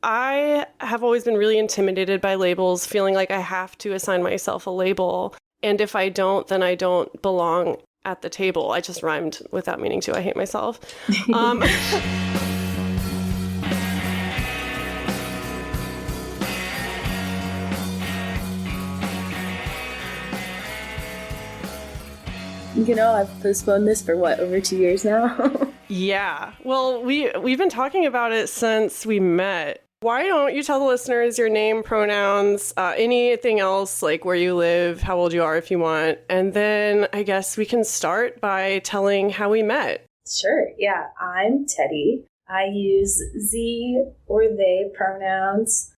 I have always been really intimidated by labels, feeling like I have to assign myself a label. And if I don't, then I don't belong at the table. I just rhymed without meaning to. I hate myself. I've postponed this for over 2 years now? Yeah. Well, we've been talking about it since we met. Why don't you tell the listeners your name, pronouns, anything else, like where you live, how old you are if you want. And then I guess we can start by telling how we met. Sure. Yeah. I'm Teddy. I use Z or they pronouns.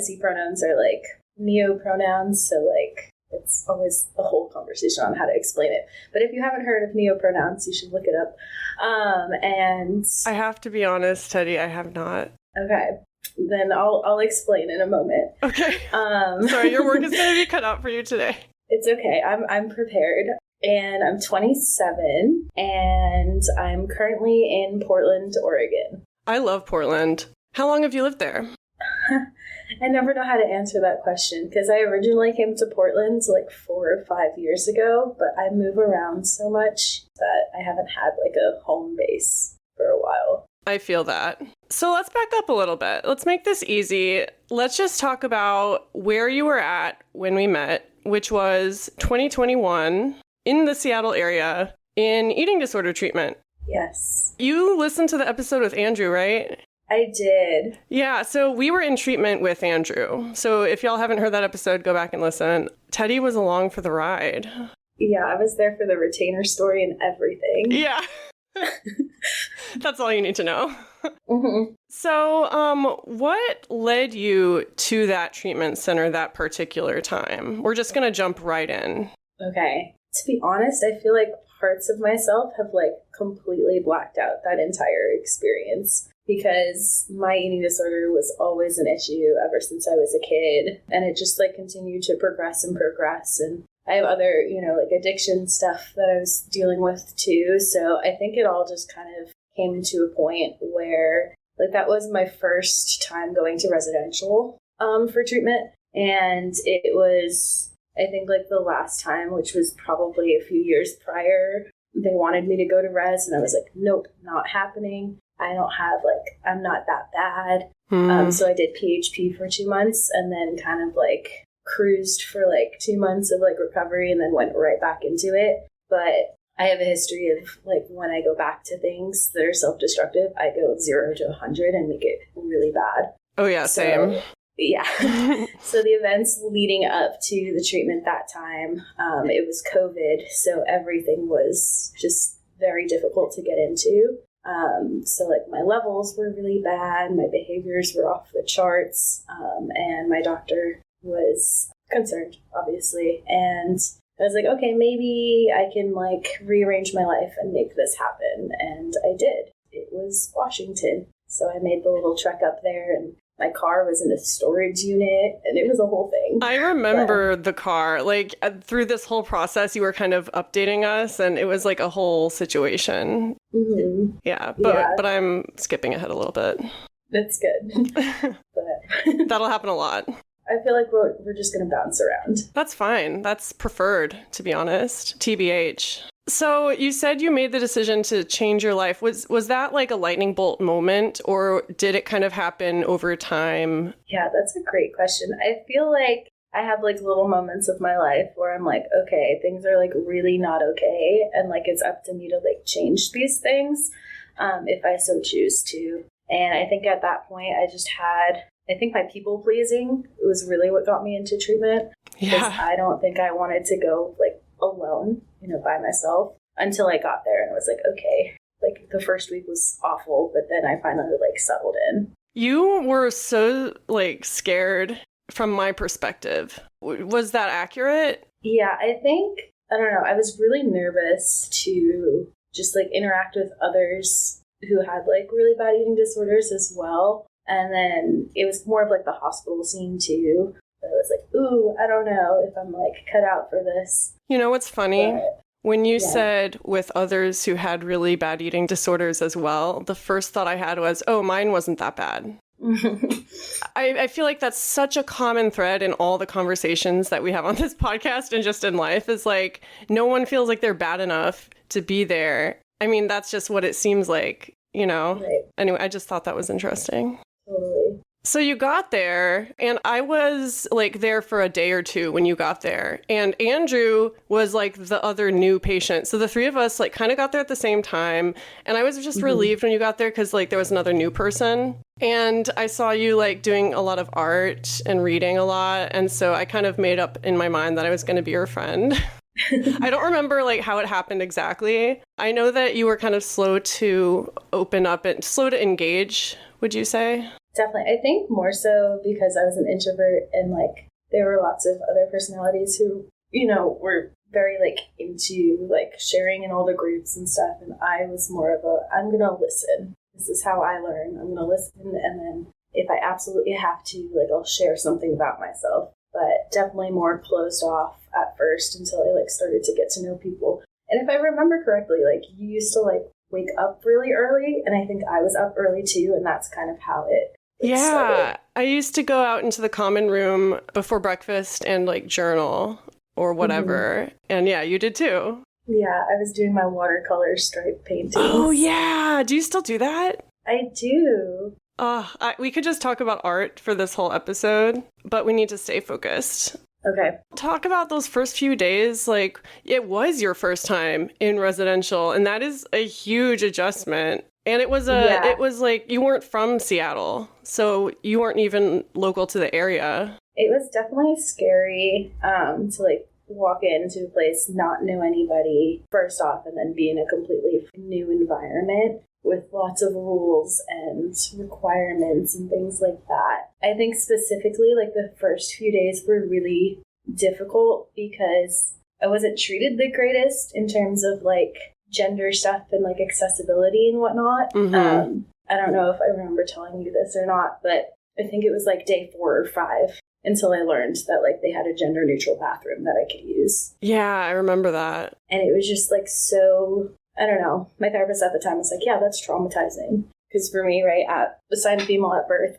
Z pronouns are like neopronouns. So like it's always a whole conversation on how to explain it. But if you haven't heard of neopronouns, you should look it up. And I have to be honest, Teddy, I have not. Okay. Then I'll explain in a moment. Okay. Sorry, your work is going to be cut out for you today. It's okay. I'm prepared. And I'm 27, and I'm currently in Portland, Oregon. I love Portland. How long have you lived there? I never know how to answer that question because I originally came to Portland like 4 or 5 years ago, but I move around so much that I haven't had like a home base for a while. I feel that. So let's back up a little bit. Let's make this easy. Let's just talk about where you were at when we met, which was 2021 in the Seattle area in eating disorder treatment. Yes. You listened to the episode with Andrew, right? I did. Yeah, so we were in treatment with Andrew. So if y'all haven't heard that episode, go back and listen. Teddy was along for the ride. Yeah, I was there for the retainer story and everything. Yeah. That's all you need to know. Mm-hmm. So, what led you to that treatment center that particular time? We're just going to jump right in. Okay. To be honest, I feel like parts of myself have like completely blacked out that entire experience because my eating disorder was always an issue ever since I was a kid. And it just like continued to progress and progress. And I have other, like addiction stuff that I was dealing with too. So I think it all just kind of came to a point where like that was my first time going to residential for treatment. And it was, I think like the last time, which was probably a few years prior, they wanted me to go to res and I was like, nope, not happening. I don't have I'm not that bad. So I did PHP for 2 months and then kind of like cruised for 2 months of recovery and then went right back into it. But I have a history of when I go back to things that are self-destructive, I go 0 to 100 and make it really bad. Oh yeah, same. Yeah. So the events leading up to the treatment that time, it was COVID. So everything was just very difficult to get into. So my levels were really bad. My behaviors were off the charts. And my doctor was concerned, obviously. And I was like, okay, maybe I can rearrange my life and make this happen. And I did. It was Washington. So I made the little trek up there and my car was in a storage unit and it was a whole thing. I remember the car. Through this whole process, you were kind of updating us and it was a whole situation. Mm-hmm. Yeah, but I'm skipping ahead a little bit. That's good. But that'll happen a lot. I feel like we're just going to bounce around. That's fine. That's preferred, to be honest. TBH. So you said you made the decision to change your life. Was that a lightning bolt moment or did it kind of happen over time? Yeah, that's a great question. I feel like I have little moments of my life where I'm okay, things are really not okay. And it's up to me to change these things if I so choose to. And I think at that point I just had... I think my people pleasing was really what got me into treatment. Because I don't think I wanted to go alone, by myself until I got there and I was okay. The first week was awful, but then I finally settled in. You were so scared from my perspective. Was that accurate? Yeah, I think, I don't know. I was really nervous to just interact with others who had really bad eating disorders as well. And then it was more of the hospital scene too. I was ooh, I don't know if I'm cut out for this. You know what's funny? But, when you said with others who had really bad eating disorders as well, the first thought I had was, oh, mine wasn't that bad. I feel like that's such a common thread in all the conversations that we have on this podcast and just in life is like, no one feels like they're bad enough to be there. I mean, that's just what it seems like, you know? Right. Anyway, I just thought that was interesting. Totally. So you got there, and I was like there for a day or two when you got there. And Andrew was like the other new patient. So the three of us like kind of got there at the same time. And I was just relieved when you got there because like there was another new person. And I saw you like doing a lot of art and reading a lot. And so I kind of made up in my mind that I was going to be your friend. I don't remember like how it happened exactly. I know that you were kind of slow to open up and slow to engage, would you say? Definitely. I think more so because I was an introvert and like there were lots of other personalities who, you know, were very like into like sharing in all the groups and stuff. And I was more of a, I'm going to listen. This is how I learn. I'm going to listen. And then if I absolutely have to, like I'll share something about myself. But definitely more closed off at first until I like started to get to know people. And if I remember correctly, like you used to like wake up really early. And I think I was up early too. And that's kind of how it started. I used to go out into the common room before breakfast and like journal or whatever. And yeah, you did too. Yeah, I was doing my watercolor stripe paintings. Oh yeah. Do you still do that? I do. We could just talk about art for this whole episode, but we need to stay focused. Okay. Talk about those first few days. Like, it was your first time in residential, and that is a huge adjustment. And it was it was like you weren't from Seattle, so you weren't even local to the area. It was definitely scary to like walk into a place, not know anybody first off, and then be in a completely new environment with lots of rules and requirements and things like that. I think specifically like the first few days were really difficult because I wasn't treated the greatest in terms of like gender stuff and like accessibility and whatnot. I don't know if I remember telling you this or not, but I think it was like day 4 or 5 until I learned that like they had a gender neutral bathroom that I could use. Yeah, I remember that. And it was just like so, I don't know. My therapist at the time was like, yeah, that's traumatizing. Because for me, right, I was assigned female at birth.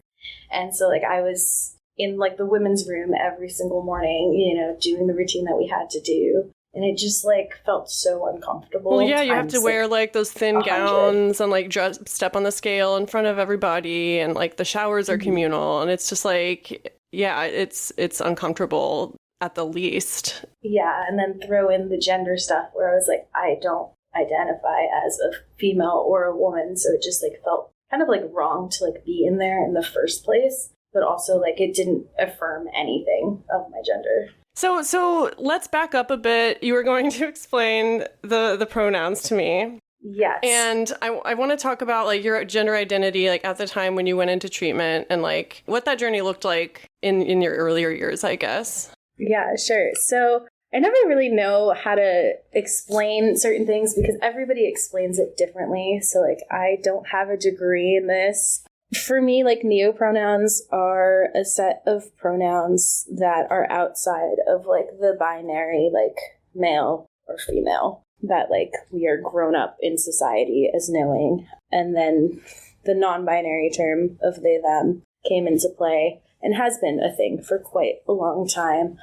And so like I was in like the women's room every single morning, you know, doing the routine that we had to do. And it just like felt so uncomfortable. Well, yeah, you have to wear like those thin 100. gowns and like step on the scale in front of everybody. And like the showers are communal. And it's just like, yeah, it's uncomfortable at the least. Yeah. And then throw in the gender stuff where I was like, I don't identify as a female or a woman. So it just like felt kind of like wrong to like be in there in the first place. But also like it didn't affirm anything of my gender. So let's back up a bit. You were going to explain the pronouns to me. Yes. And I want to talk about like your gender identity, like at the time when you went into treatment and like what that journey looked like in your earlier years, I guess. Yeah, sure. So I never really know how to explain certain things because everybody explains it differently. So like I don't have a degree in this. For me, like neopronouns are a set of pronouns that are outside of like the binary, like male or female, that like we are grown up in society as knowing. And then the non-binary term of they, them came into play and has been a thing for quite a long time.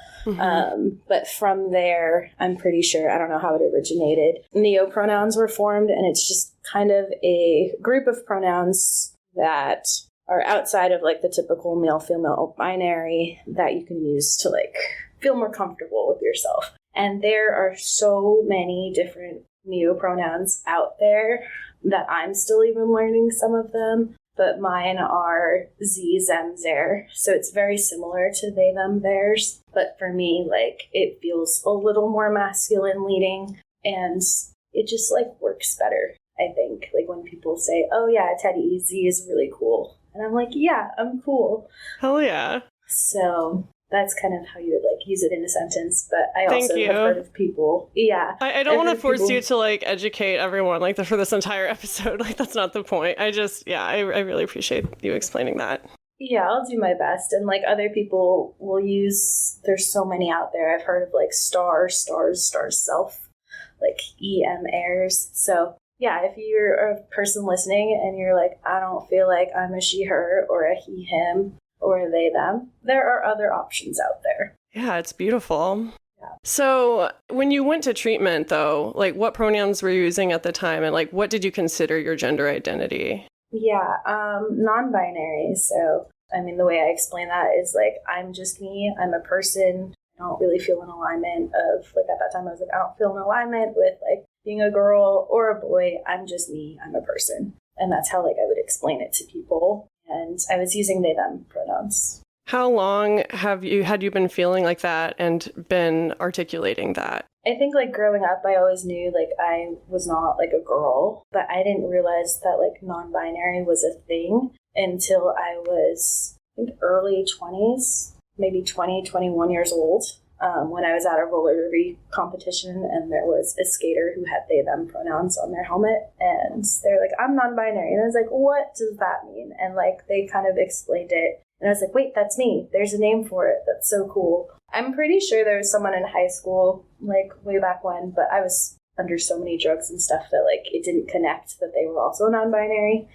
But from there, I'm pretty sure, I don't know how it originated, neopronouns were formed, and it's just kind of a group of pronouns that are outside of like the typical male-female binary that you can use to like feel more comfortable with yourself. And there are so many different neopronouns out there that I'm still even learning some of them, but mine are ze, them, their. So it's very similar to they, them, theirs. But for me, like it feels a little more masculine leading, and it just like works better. I think, like when people say, oh yeah, Teddy, Z is really cool. And I'm like, yeah, I'm cool. Hell yeah. So that's kind of how you would like use it in a sentence. But I also you. have heard of people. Yeah. I don't want to force you to like educate everyone like for this entire episode. Like that's not the point. I really appreciate you explaining that. Yeah, I'll do my best. And like other people will use, there's so many out there. I've heard of like stars, self, like EM airs. So yeah, if you're a person listening and you're like, I don't feel like I'm a she, her, or a he, him, or a they, them, there are other options out there. Yeah, it's beautiful. Yeah. So when you went to treatment, though, like what pronouns were you using at the time, and like what did you consider your gender identity? Yeah, non-binary. So, I mean, the way I explain that is like, I'm just me. I'm a person. I don't really feel an alignment of, like, at that time I was like, I don't feel an alignment with like being a girl or a boy. I'm just me. I'm a person. And that's how like I would explain it to people. And I was using they, them pronouns. How long had you been feeling like that and been articulating that? I think like growing up, I always knew like I was not like a girl, but I didn't realize that like non-binary was a thing until I was, I think, early 20s, maybe 20, 21 years old, when I was at a roller derby competition and there was a skater who had they, them pronouns on their helmet. And they're like, I'm non-binary. And I was like, what does that mean? And like they kind of explained it. And I was like, wait, that's me. There's a name for it. That's so cool. I'm pretty sure there was someone in high school, like way back when, but I was under so many drugs and stuff that like it didn't connect that they were also non-binary.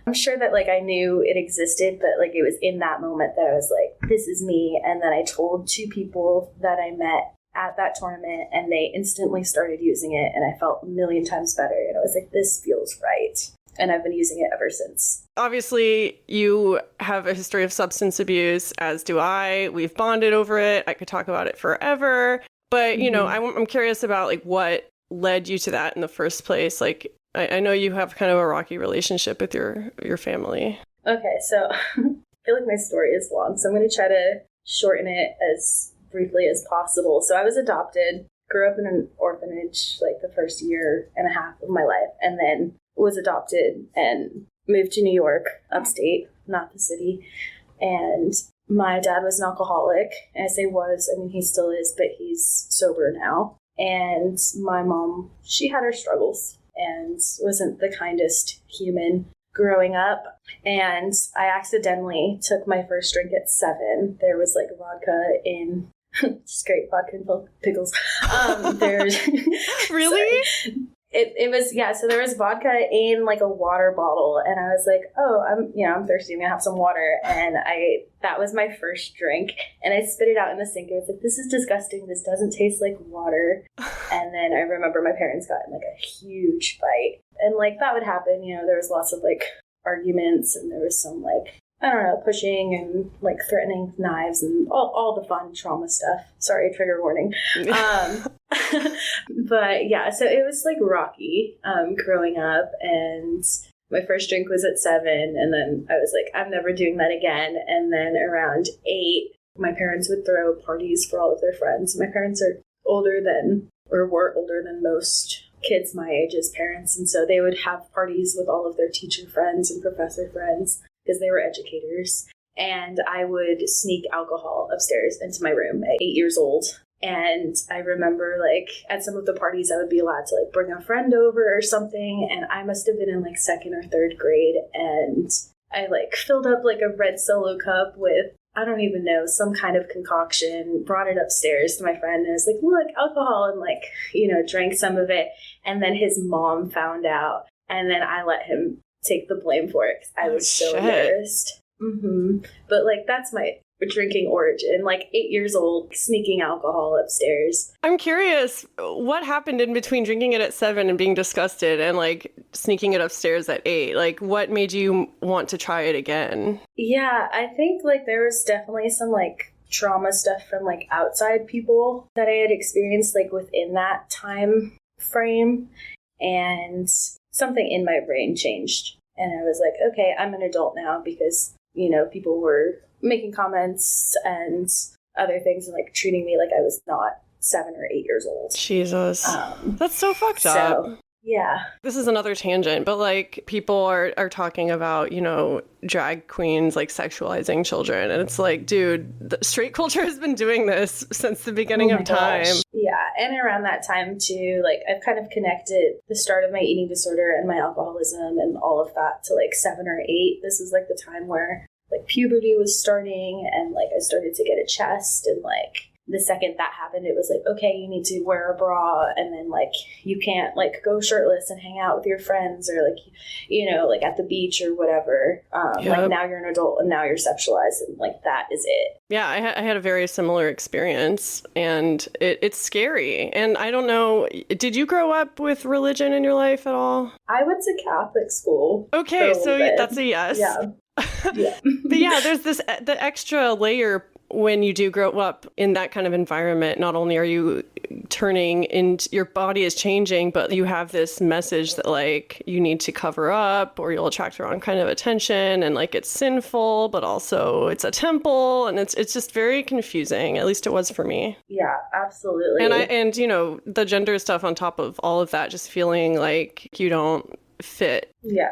I'm sure that like I knew it existed, but like it was in that moment that I was like, this is me. And then I told 2 people that I met at that tournament and they instantly started using it and I felt a million times better. And I was like, this feels right. And I've been using it ever since. Obviously, you have a history of substance abuse, as do I. We've bonded over it. I could talk about it forever. But, you know, I'm curious about like what led you to that in the first place. Like, I know you have kind of a rocky relationship with your family. Okay, so I feel like my story is long, so I'm going to try to shorten it as briefly as possible. So I was adopted, grew up in an orphanage like the first year and a half of my life, and then was adopted and moved to New York, upstate, not the city. And my dad was an alcoholic. And I say was, I mean, he still is, but he's sober now. And my mom, she had her struggles and wasn't the kindest human growing up. And I accidentally took my first drink at 7. There was like vodka in just great vodka and pickles. There's Really? It was, yeah, so there was vodka in like a water bottle and I was like, oh, I'm thirsty, I'm gonna have some water. And that was my first drink and I spit it out in the sink. I was like, this is disgusting, this doesn't taste like water. And then I remember my parents got in like a huge fight and like that would happen, you know, there was lots of like arguments and there was some like, I don't know, pushing and like threatening knives and all the fun trauma stuff. Sorry, trigger warning. But yeah, so it was like rocky growing up, and my first drink was at 7, and then I was like, I'm never doing that again. And then around 8, my parents would throw parties for all of their friends. My parents are were older than most kids my age as parents, and so they would have parties with all of their teacher friends and professor friends because they were educators. And I would sneak alcohol upstairs into my room at 8 years old. And I remember like at some of the parties I would be allowed to like bring a friend over or something. And I must have been in like 2nd or 3rd grade. And I like filled up like a red Solo cup with, I don't even know, some kind of concoction, brought it upstairs to my friend. And I was like, look, alcohol, and like, you know, drank some of it. And then his mom found out. And then I let him take the blame for it because I was so embarrassed. But like that's my drinking origin, like 8 years old, sneaking alcohol upstairs. I'm curious, what happened in between drinking it at 7 and being disgusted and like sneaking it upstairs at 8? Like what made you want to try it again? Yeah, I think like there was definitely some like trauma stuff from like outside people that I had experienced like within that time frame, and something in my brain changed. And I was like, okay, I'm an adult now because, you know, people were making comments and other things and like treating me like I was not 7 or 8 years old. Jesus. That's so fucked up. Yeah. This is another tangent, but like people are talking about, you know, drag queens like sexualizing children. And it's like, dude, the straight culture has been doing this since the beginning of time. Gosh. Yeah. And around that time too, like I've kind of connected the start of my eating disorder and my alcoholism and all of that to like 7 or 8. This is like the time where like puberty was starting and like I started to get a chest and like the second that happened, it was like, okay, you need to wear a bra, and then like you can't like go shirtless and hang out with your friends, or like, you know, like at the beach or whatever. Like now you're an adult and now you're sexualized, and like that is it. Yeah, I had a very similar experience, and it's scary. And I don't know, did you grow up with religion in your life at all? I went to Catholic school. Okay, so that's a yes. Yeah. Yeah. But yeah, there's the extra layer when you do grow up in that kind of environment. Not only are you turning into, your body is changing, but you have this message that like you need to cover up or you'll attract the wrong kind of attention, and like it's sinful, but also it's a temple, and it's just very confusing. At least it was for me. Yeah, absolutely. And you know, the gender stuff on top of all of that, just feeling like you don't fit. Yeah.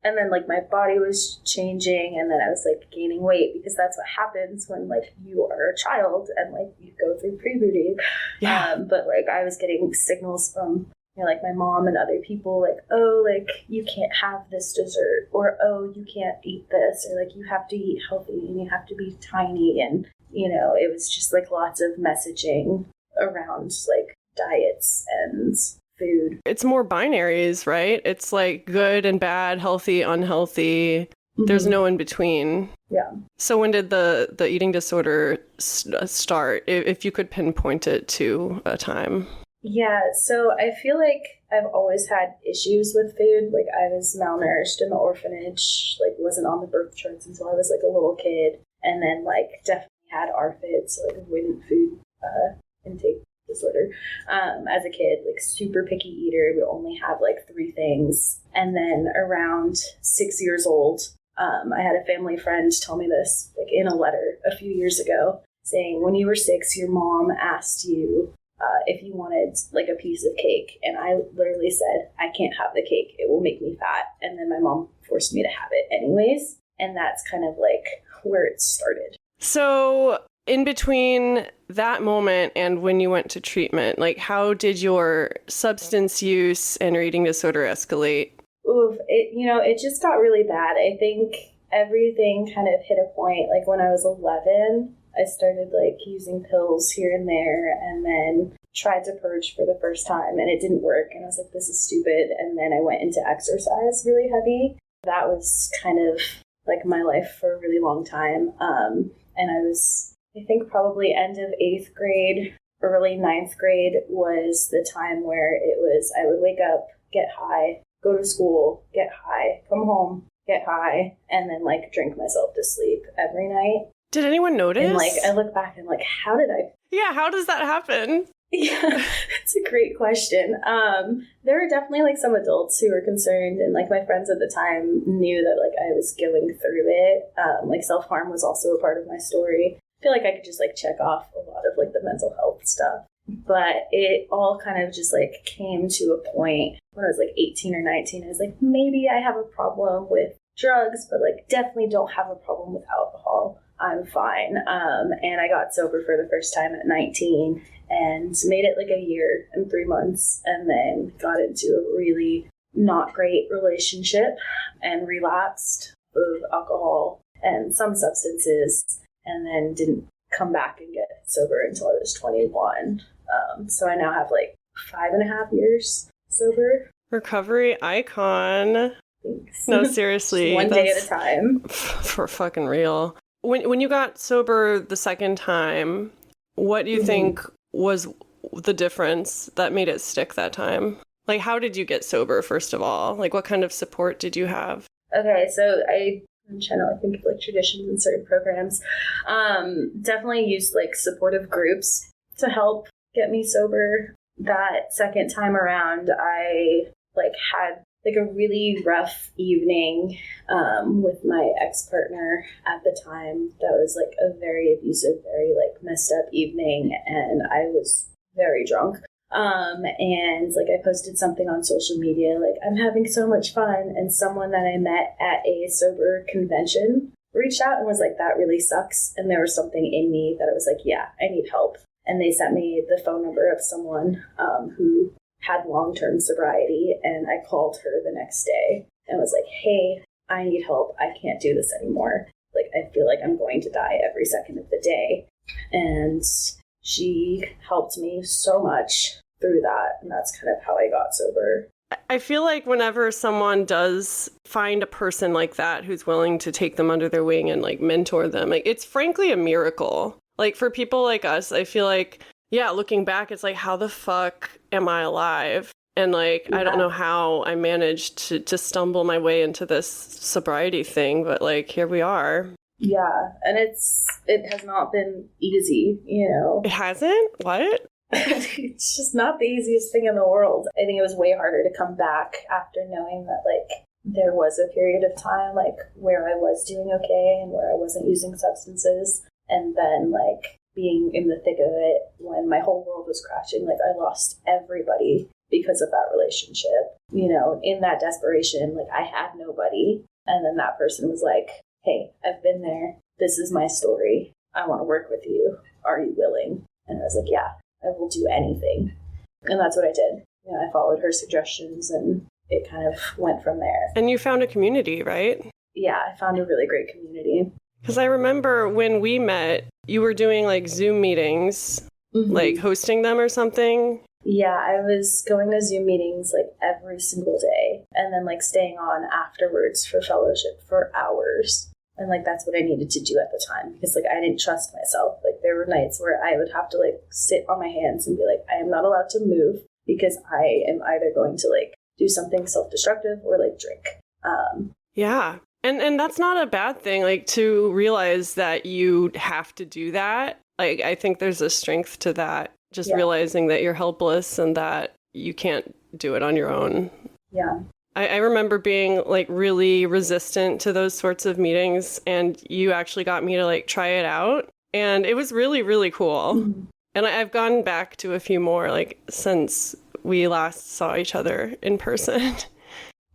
And then, like, my body was changing, and then I was, like, gaining weight, because that's what happens when, like, you are a child and, like, you go through puberty. Yeah. But, like, I was getting signals from, you know, like, my mom and other people, like, oh, like, you can't have this dessert, or, oh, you can't eat this, or, like, you have to eat healthy, and you have to be tiny, and, you know, it was just, like, lots of messaging around, like, diets and food. It's more binaries, right? It's like good and bad, healthy, unhealthy. Mm-hmm. There's no in between. Yeah. So when did the eating disorder start, if you could pinpoint it to a time? Yeah, so I feel like I've always had issues with food. Like, I was malnourished in the orphanage, like wasn't on the birth charts until I was like a little kid, and then like definitely had ARFID, so like avoidant food intake disorder. As a kid, like super picky eater, would only have like 3 things. And then around 6 years old, I had a family friend tell me this, like in a letter a few years ago, saying when you were 6, your mom asked you if you wanted like a piece of cake. And I literally said, I can't have the cake. It will make me fat. And then my mom forced me to have it anyways. And that's kind of like where it started. So in between that moment and when you went to treatment, like how did your substance use and your eating disorder escalate? Oof, it just got really bad. I think everything kind of hit a point. Like when I was 11, I started like using pills here and there, and then tried to purge for the first time, and it didn't work. And I was like, this is stupid. And then I went into exercise really heavy. That was kind of like my life for a really long time. And I think probably end of 8th grade, early 9th grade was the time where I would wake up, get high, go to school, get high, come home, get high, and then like drink myself to sleep every night. Did anyone notice? And like I look back and like, how did I? Yeah, how does that happen? Yeah, it's a great question. There were definitely like some adults who were concerned, and like my friends at the time knew that like I was going through it. Like self-harm was also a part of my story. I feel like I could just like check off a lot of like the mental health stuff. But it all kind of just like came to a point when I was like 18 or 19. I was like, maybe I have a problem with drugs, but like definitely don't have a problem with alcohol. I'm fine. And I got sober for the first time at 19 and made it like a year and 3 months, and then got into a really not great relationship and relapsed of alcohol and some substances, and then didn't come back and get sober until I was 21. So I now have like 5.5 years sober. Recovery icon. Thanks. No, seriously. One day at a time. For fucking real. When you got sober the second time, what do you think was the difference that made it stick that time? Like, how did you get sober, first of all? Like, what kind of support did you have? Okay, so I'm trying to think of like traditions and certain programs. Definitely used like supportive groups to help get me sober. That second time around, I like had like a really rough evening with my ex-partner at the time. That was like a very abusive, very like messed up evening, and I was very drunk. And like I posted something on social media like, I'm having so much fun, and someone that I met at a sober convention reached out and was like, that really sucks. And there was something in me that I was like, yeah, I need help. And they sent me the phone number of someone who had long-term sobriety, and I called her the next day and was like, hey, I need help. I can't do this anymore. Like, I feel like I'm going to die every second of the day. And she helped me so much through that. And that's kind of how I got sober. I feel like whenever someone does find a person like that who's willing to take them under their wing and like mentor them, like it's frankly a miracle. Like for people like us, I feel like, yeah, looking back, it's like, how the fuck am I alive? And like, I don't know how I managed to stumble my way into this sobriety thing, but like, here we are. Yeah. And it has not been easy, you know. It hasn't? What? It's just not the easiest thing in the world. I think it was way harder to come back after knowing that like there was a period of time like where I was doing okay and where I wasn't using substances, and then like being in the thick of it when my whole world was crashing. Like I lost everybody because of that relationship. You know, in that desperation, like I had nobody, and then that person was like, hey, I've been there. This is my story. I want to work with you. Are you willing? And I was like, yeah, I will do anything. And that's what I did. You know, I followed her suggestions and it kind of went from there. And you found a community, right? Yeah, I found a really great community. Because I remember when we met, you were doing like Zoom meetings, like hosting them or something. Yeah, I was going to Zoom meetings like every single day and then like staying on afterwards for fellowship for hours. And like that's what I needed to do at the time because like I didn't trust myself. Like there were nights where I would have to like sit on my hands and be like, I am not allowed to move because I am either going to like do something self-destructive or like drink. Yeah. And that's not a bad thing, like to realize that you have to do that. Like I think there's a strength to that. Just realizing that you're helpless and that you can't do it on your own. Yeah. I remember being like really resistant to those sorts of meetings, and you actually got me to like try it out, and it was really, really cool. And I've gone back to a few more like since we last saw each other in person.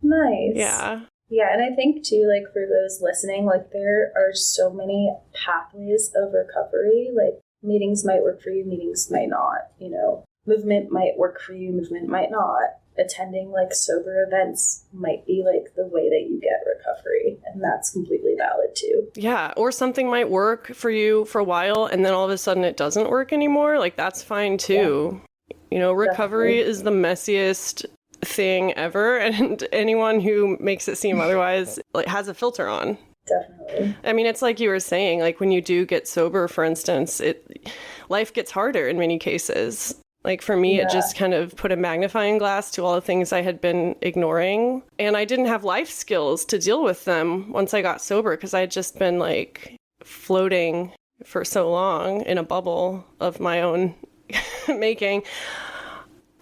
Nice. Yeah. Yeah, and I think too, like for those listening, like there are so many pathways of recovery. Like meetings might work for you, meetings might not, you know. Movement might work for you, movement might not. Attending like sober events might be like the way that you get recovery, and that's completely valid too. Yeah, or something might work for you for a while and then all of a sudden it doesn't work anymore. Like that's fine too. Yeah. You know, recovery is the messiest thing ever, and anyone who makes it seem otherwise like has a filter on. Definitely. I mean, it's like you were saying, like when you do get sober, for instance, life gets harder in many cases. Like for me, it just kind of put a magnifying glass to all the things I had been ignoring. And I didn't have life skills to deal with them once I got sober because I had just been like floating for so long in a bubble of my own making.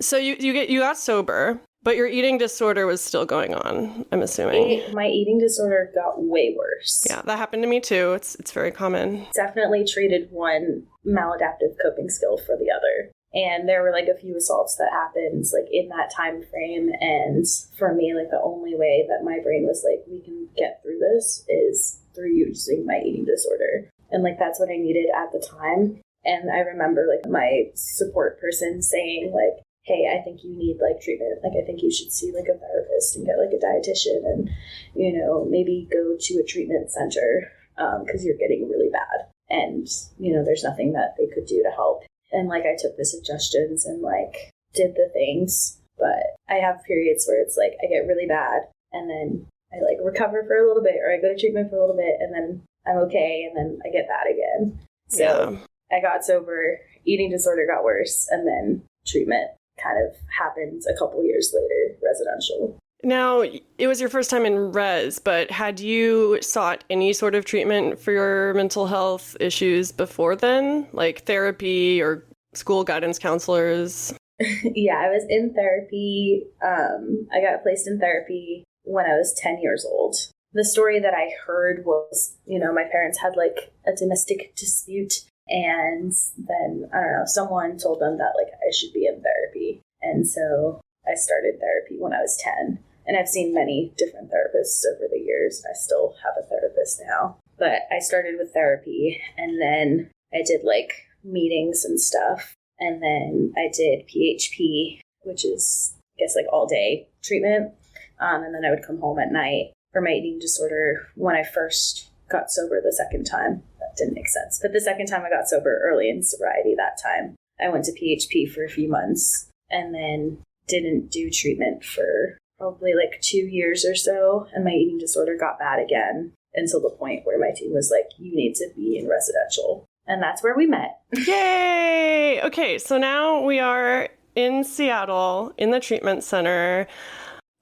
So you got sober, but your eating disorder was still going on, I'm assuming. My eating disorder got way worse. Yeah, that happened to me too. It's very common. Definitely traded one maladaptive coping skill for the other. And there were like a few assaults that happened like in that time frame. And for me, like the only way that my brain was like, we can get through this is through using my eating disorder. And like, that's what I needed at the time. And I remember like my support person saying like, hey, I think you need like treatment. Like, I think you should see like a therapist and get like a dietitian and, you know, maybe go to a treatment center because you're getting really bad. And, you know, there's nothing that they could do to help. And, like, I took the suggestions and, like, did the things. But I have periods where it's, like, I get really bad. And then I, like, recover for a little bit. Or I go to treatment for a little bit. And then I'm okay. And then I get bad again. So I got sober. Eating disorder got worse. And then treatment kind of happened a couple years later, residential. Now, it was your first time in res, but had you sought any sort of treatment for your mental health issues before then? Like therapy or school guidance counselors? Yeah, I was in therapy. I got placed in therapy when I was 10 years old. The story that I heard was, you know, my parents had like a domestic dispute, and then, I don't know, someone told them that like I should be in therapy. And so I started therapy when I was 10. And I've seen many different therapists over the years. I still have a therapist now. But I started with therapy, and then I did like meetings and stuff. And then I did PHP, which is, I guess, like all day treatment. And then I would come home at night for my eating disorder. When I first got sober the second time. That didn't make sense. But the second time I got sober early in sobriety that time, I went to PHP for a few months and then didn't do treatment for probably like 2 years or so. And my eating disorder got bad again until the point where my team was like, you need to be in residential. And that's where we met. Yay! Okay, so now we are in Seattle in the treatment center.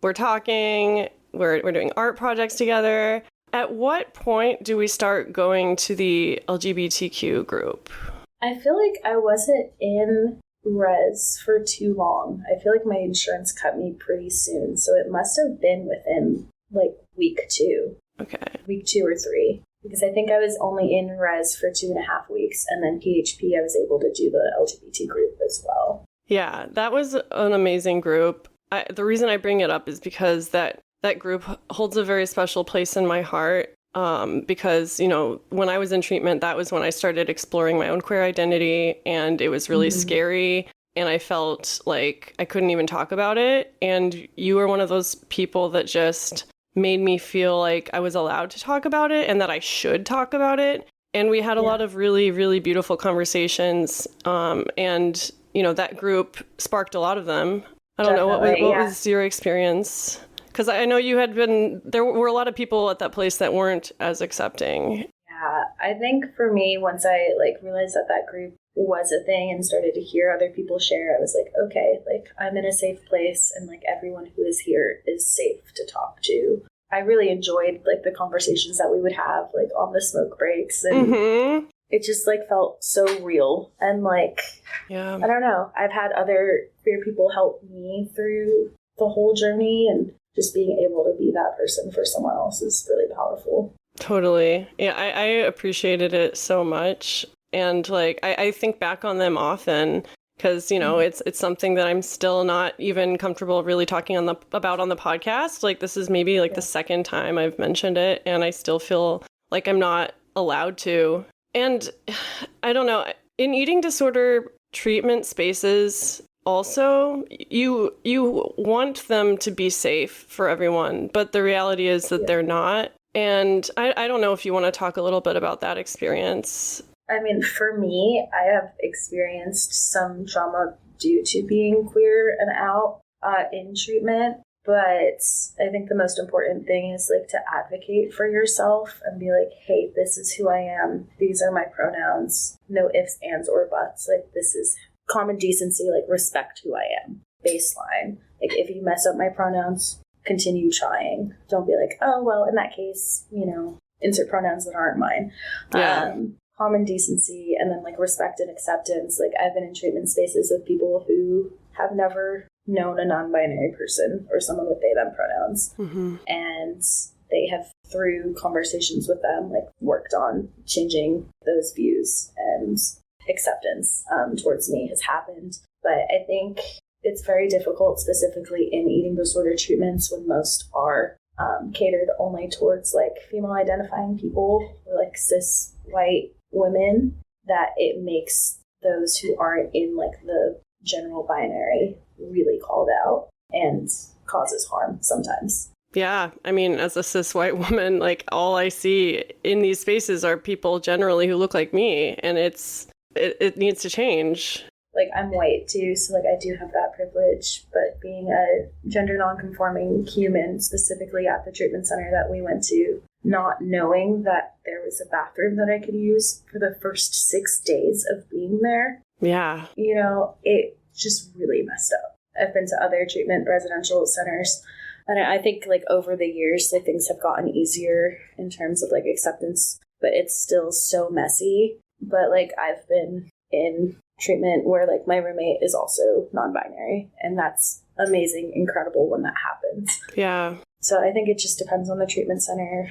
We're talking, we're doing art projects together. At what point do we start going to the LGBTQ group? I feel like I wasn't in res for too long. I feel like my insurance cut me pretty soon. So it must have been within like week 2. Okay. Week 2 or 3. Because I think I was only in res for 2.5 weeks. And then PHP, I was able to do the LGBT group as well. Yeah, that was an amazing group. The reason I bring it up is because that group holds a very special place in my heart. Because, you know, when I was in treatment, that was when I started exploring my own queer identity, and it was really scary, and I felt like I couldn't even talk about it. And you were one of those people that just made me feel like I was allowed to talk about it and that I should talk about it. And we had a lot of really, really beautiful conversations. And, you know, that group sparked a lot of them. I don't know, what was your experience? Because I know you had been, there were a lot of people at that place that weren't as accepting. Yeah, I think for me, once I like realized that group was a thing and started to hear other people share, I was like, okay, like I'm in a safe place and like everyone who is here is safe to talk to. I really enjoyed like the conversations that we would have like on the smoke breaks, and it just like felt so real. And like, I don't know, I've had other queer people help me through the whole journey, and just being able to be that person for someone else is really powerful. Totally. Yeah, I appreciated it so much. And like, I think back on them often because, you know, it's something that I'm still not even comfortable really talking about on the podcast. Like, this is maybe like the second time I've mentioned it, and I still feel like I'm not allowed to. And I don't know, in eating disorder treatment spaces, also, you want them to be safe for everyone, but the reality is that they're not. And I don't know if you want to talk a little bit about that experience. I mean, for me, I have experienced some trauma due to being queer and out in treatment. But I think the most important thing is like to advocate for yourself and be like, hey, this is who I am. These are my pronouns. No ifs, ands, or buts. Like, this is common decency, like respect who I am. Baseline. Like, if you mess up my pronouns, continue trying. Don't be like, oh, well, in that case, you know, insert pronouns that aren't mine. Common decency, and then like respect and acceptance. Like, I've been in treatment spaces with people who have never known a non-binary person or someone with they them pronouns, and they have, through conversations with them, like worked on changing those views, and acceptance towards me has happened. But I think it's very difficult, specifically in eating disorder treatments, when most are catered only towards like female identifying people or like cis white women, that it makes those who aren't in like the general binary really called out and causes harm sometimes. Yeah, I mean, as a cis white woman, like all I see in these spaces are people generally who look like me, and it needs to change. Like, I'm white too, so like I do have that privilege, but being a gender non-conforming human, specifically at the treatment center that we went to, not knowing that there was a bathroom that I could use for the first 6 days of being there. Yeah. You know, it just really messed up. I've been to other treatment residential centers, and I think like over the years, like things have gotten easier in terms of like acceptance, but it's still so messy. But like, I've been in treatment where like my roommate is also non-binary, and that's amazing, incredible when that happens. Yeah. So I think it just depends on the treatment center.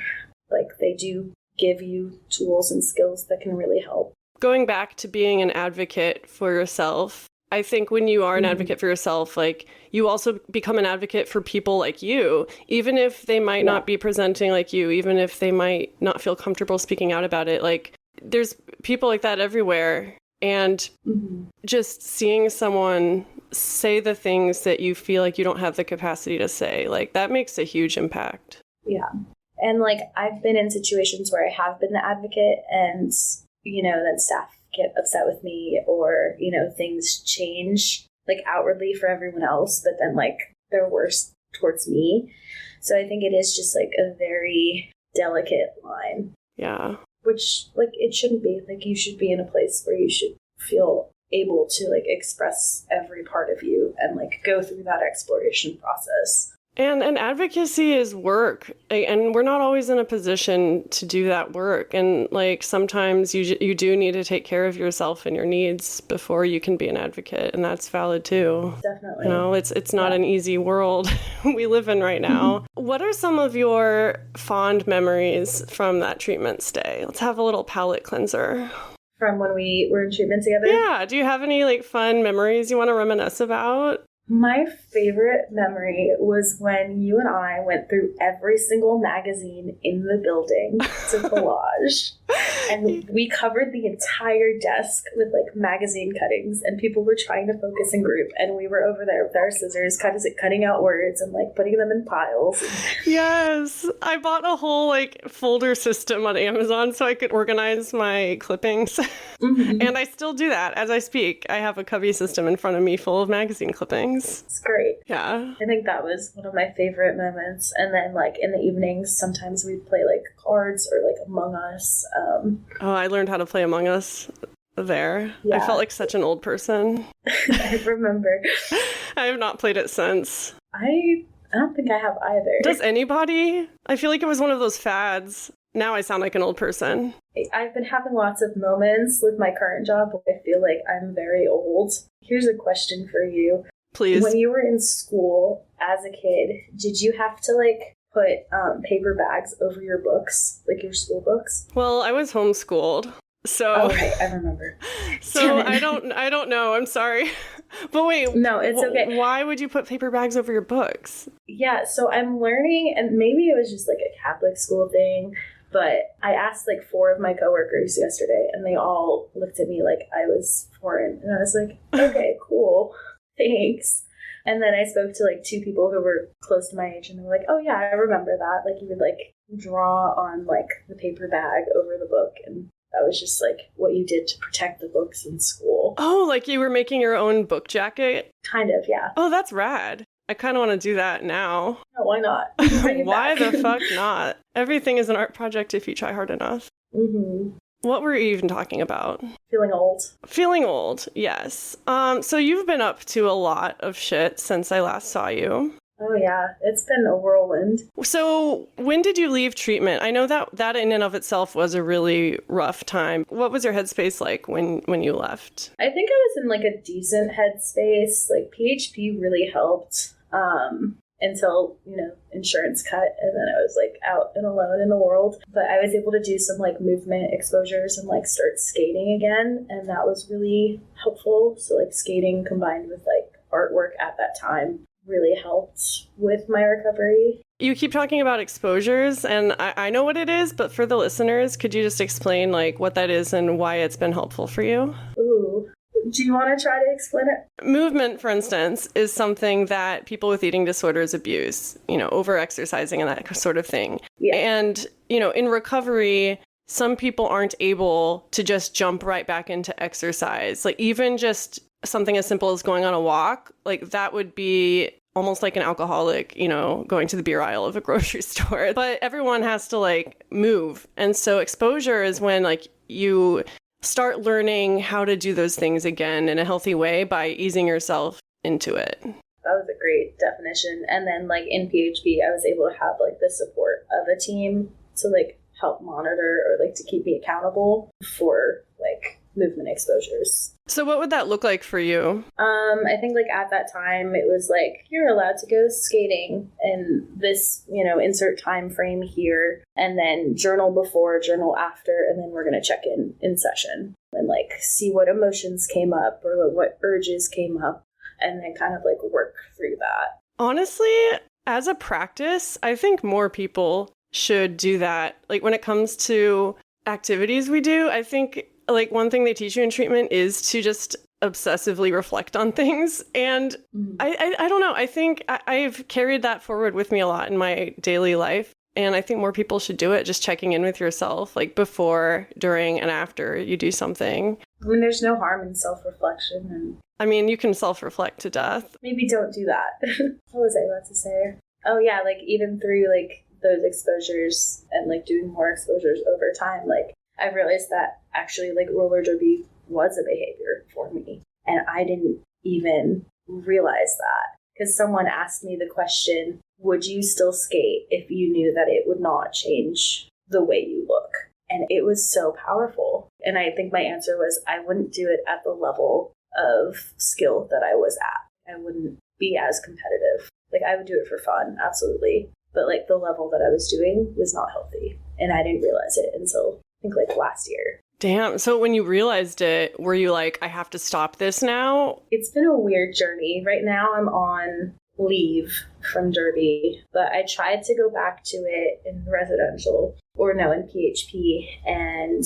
Like, they do give you tools and skills that can really help. Going back to being an advocate for yourself, I think when you are an advocate for yourself, like, you also become an advocate for people like you, even if they might not be presenting like you, even if they might not feel comfortable speaking out about it. Like, there's people like that everywhere. And just seeing someone say the things that you feel like you don't have the capacity to say, like, that makes a huge impact. Yeah. And like, I've been in situations where I have been the advocate and, then staff get upset with me or, things change like outwardly for everyone else, but then like they're worse towards me. So I think it is just like a very delicate line. Yeah. Which like it shouldn't be. Like you should be in a place where you should feel able to like express every part of you and like go through that exploration process. And advocacy is work, and we're not always in a position to do that work. And like sometimes you do need to take care of yourself and your needs before you can be an advocate, and that's valid too. Definitely. It's not an easy world we live in right now. What are some of your fond memories from that treatment stay? Let's have a little palate cleanser. From when we were in treatment together? Yeah. Do you have any like fun memories you want to reminisce about? My favorite memory was when you and I went through every single magazine in the building to collage. And we covered the entire desk with like magazine cuttings, and people were trying to focus in group, and we were over there with our scissors cutting out words and like putting them in piles. Yes, I bought a whole like folder system on Amazon so I could organize my clippings. And I still do that as I speak. I have a cubby system in front of me full of magazine clippings. It's great. Yeah. I think that was one of my favorite moments. And then like in the evenings, sometimes we'd play like cards or like Among Us. I learned how to play Among Us there. Yeah. I felt like such an old person. I remember. I have not played it since. I don't think I have either. Does anybody? I feel like it was one of those fads. Now I sound like an old person. I've been having lots of moments with my current job where I feel like I'm very old. Here's a question for you. Please. When you were in school as a kid, did you have to like put paper bags over your books, like your school books? Well, I was homeschooled. So right, I remember. So I don't know. I'm sorry. But wait. No, it's okay. Why would you put paper bags over your books? Yeah, so I'm learning, and maybe it was just like a Catholic school thing, but I asked like 4 of my coworkers yesterday, and they all looked at me like I was foreign, and I was like, okay, cool. Thanks. And then I spoke to like 2 people who were close to my age, and they were like, oh yeah, I remember that. Like you would like draw on like the paper bag over the book, and that was just like what you did to protect the books in school. Oh, like you were making your own book jacket? Kind of, yeah. Oh, that's rad. I kind of want to do that now. No, why not? Why the fuck not? Everything is an art project if you try hard enough. Mm-hmm. What were you even talking about? Feeling old. Feeling old, yes. So you've been up to a lot of shit since I last saw you. Oh yeah, it's been a whirlwind. So when did you leave treatment? I know that in and of itself was a really rough time. What was your headspace like when you left? I think I was in like a decent headspace. Like PHP really helped until, insurance cut, and then I was like out and alone in the world. But I was able to do some like movement exposures and like start skating again, and that was really helpful. So like skating combined with like artwork at that time really helped with my recovery. You keep talking about exposures, and I know what it is, but for the listeners, could you just explain like what that is and why it's been helpful for you? Ooh. Do you want to try to explain it? Movement, for instance, is something that people with eating disorders abuse, over-exercising and that sort of thing. Yeah. And, in recovery, some people aren't able to just jump right back into exercise. Like even just something as simple as going on a walk, like that would be almost like an alcoholic, going to the beer aisle of a grocery store. But everyone has to like move. And so exposure is when like you start learning how to do those things again in a healthy way by easing yourself into it. That was a great definition. And then like in PHP, I was able to have like the support of a team to like help monitor or like to keep me accountable for like movement exposures. So what would that look like for you? I think like at that time it was like you're allowed to go skating in this, insert time frame here, and then journal before, journal after, and then we're going to check in session and like see what emotions came up or what urges came up, and then kind of like work through that. Honestly, as a practice, I think more people should do that. Like when it comes to activities we do, I think like one thing they teach you in treatment is to just obsessively reflect on things. And I don't know. I think I've carried that forward with me a lot in my daily life. And I think more people should do it, just checking in with yourself, like before, during, and after you do something. I mean, there's no harm in self-reflection. And I mean, you can self-reflect to death. maybe don't do that. What was I about to say? Oh, yeah, like even through like those exposures and like doing more exposures over time, like I've realized that actually like roller derby was a behavior for me. And I didn't even realize that because someone asked me the question, would you still skate if you knew that it would not change the way you look? And it was so powerful. And I think my answer was I wouldn't do it at the level of skill that I was at. I wouldn't be as competitive. Like I would do it for fun, absolutely. But like the level that I was doing was not healthy. And I didn't realize it until I think like last year. Damn. So when you realized it, were you like, I have to stop this now? It's been a weird journey. Right now I'm on leave from derby, but I tried to go back to it in residential in PHP. And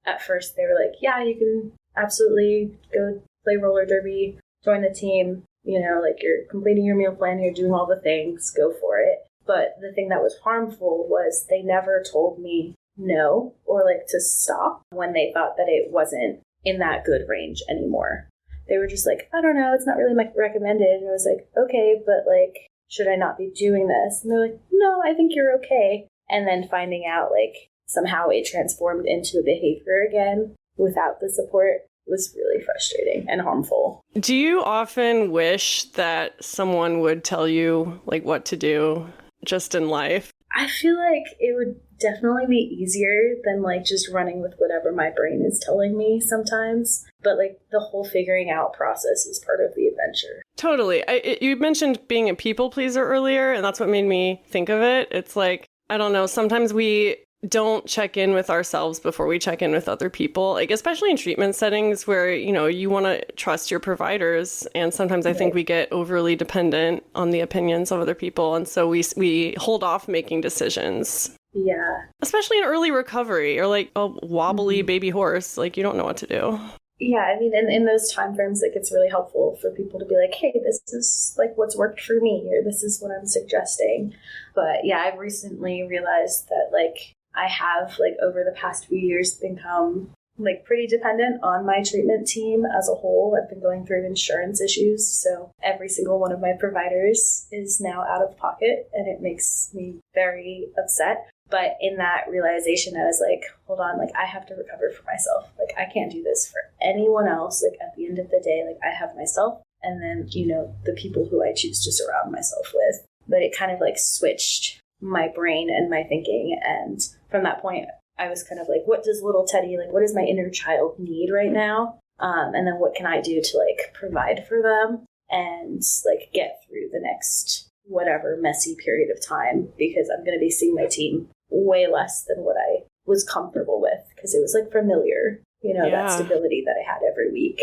at first they were like, yeah, you can absolutely go play roller derby, join the team, like you're completing your meal plan, you're doing all the things, go for it. But the thing that was harmful was they never told me no or like to stop when they thought that it wasn't in that good range anymore. They were just like, I don't know, it's not really recommended. And I was like, okay, but like, should I not be doing this? And they're like, no, I think you're okay. And then finding out like somehow it transformed into a behavior again without the support was really frustrating and harmful. Do you often wish that someone would tell you like what to do just in life? I feel like it would definitely be easier than like just running with whatever my brain is telling me sometimes. But like the whole figuring out process is part of the adventure. Totally. You mentioned being a people pleaser earlier, and that's what made me think of it. It's like, I don't know, sometimes we don't check in with ourselves before we check in with other people, like especially in treatment settings where, you want to trust your providers. And sometimes I think we get overly dependent on the opinions of other people. And so we hold off making decisions. Yeah. Especially in early recovery or like a wobbly baby horse, like you don't know what to do. Yeah, I mean, in those time frames, like it's really helpful for people to be like, hey, this is like what's worked for me, or this is what I'm suggesting. But yeah, I've recently realized that like I have like over the past few years become like pretty dependent on my treatment team as a whole. I've been going through insurance issues, so every single one of my providers is now out of pocket, and it makes me very upset. But in that realization, I was like, hold on, like I have to recover for myself. Like I can't do this for anyone else. Like at the end of the day, like I have myself and then, the people who I choose to surround myself with. But it kind of like switched my brain and my thinking. And from that point, I was kind of like, what does little Teddy, like what does my inner child need right now? And then what can I do to like provide for them and like get through the next whatever messy period of time, because I'm going to be seeing my team way less than what I was comfortable with, because it was like familiar, that stability that I had every week.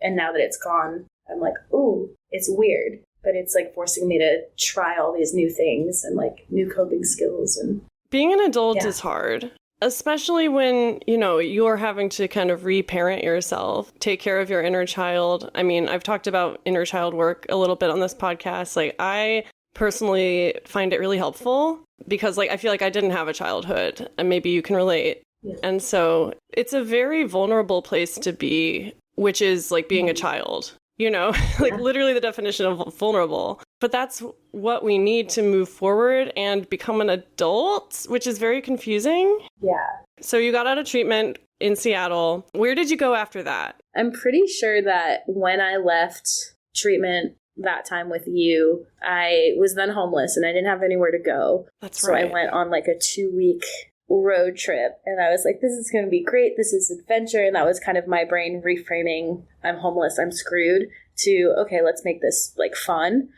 And now that it's gone, I'm like, ooh, it's weird, but it's like forcing me to try all these new things and like new coping skills. And being an adult is hard, especially when, you're having to kind of reparent yourself, take care of your inner child. I mean, I've talked about inner child work a little bit on this podcast. Like I personally find it really helpful because like I feel like I didn't have a childhood, and maybe you can relate. Yeah. And so it's a very vulnerable place to be, which is like being a child, like literally the definition of vulnerable. But that's what we need to move forward and become an adult, which is very confusing. Yeah. So you got out of treatment in Seattle. Where did you go after that? I'm pretty sure that when I left treatment that time with you, I was then homeless and I didn't have anywhere to go. That's right. So I went on like a 2-week road trip and I was like, this is going to be great. This is adventure. And that was kind of my brain reframing, I'm homeless, I'm screwed, to, okay, let's make this like fun.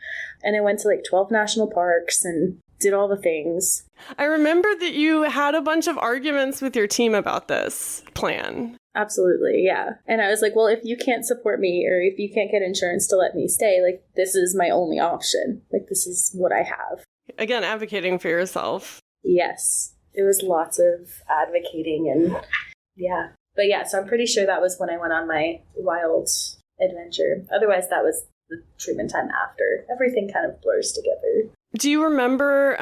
And I went to like 12 national parks and did all the things. I remember that you had a bunch of arguments with your team about this plan. Absolutely, yeah. And I was like, well, if you can't support me or if you can't get insurance to let me stay, like, this is my only option. Like, this is what I have. Again, advocating for yourself. Yes. It was lots of advocating and, yeah. But yeah, so I'm pretty sure that was when I went on my wild adventure. Otherwise, that was the treatment time after. Everything kind of blurs together. Do you remember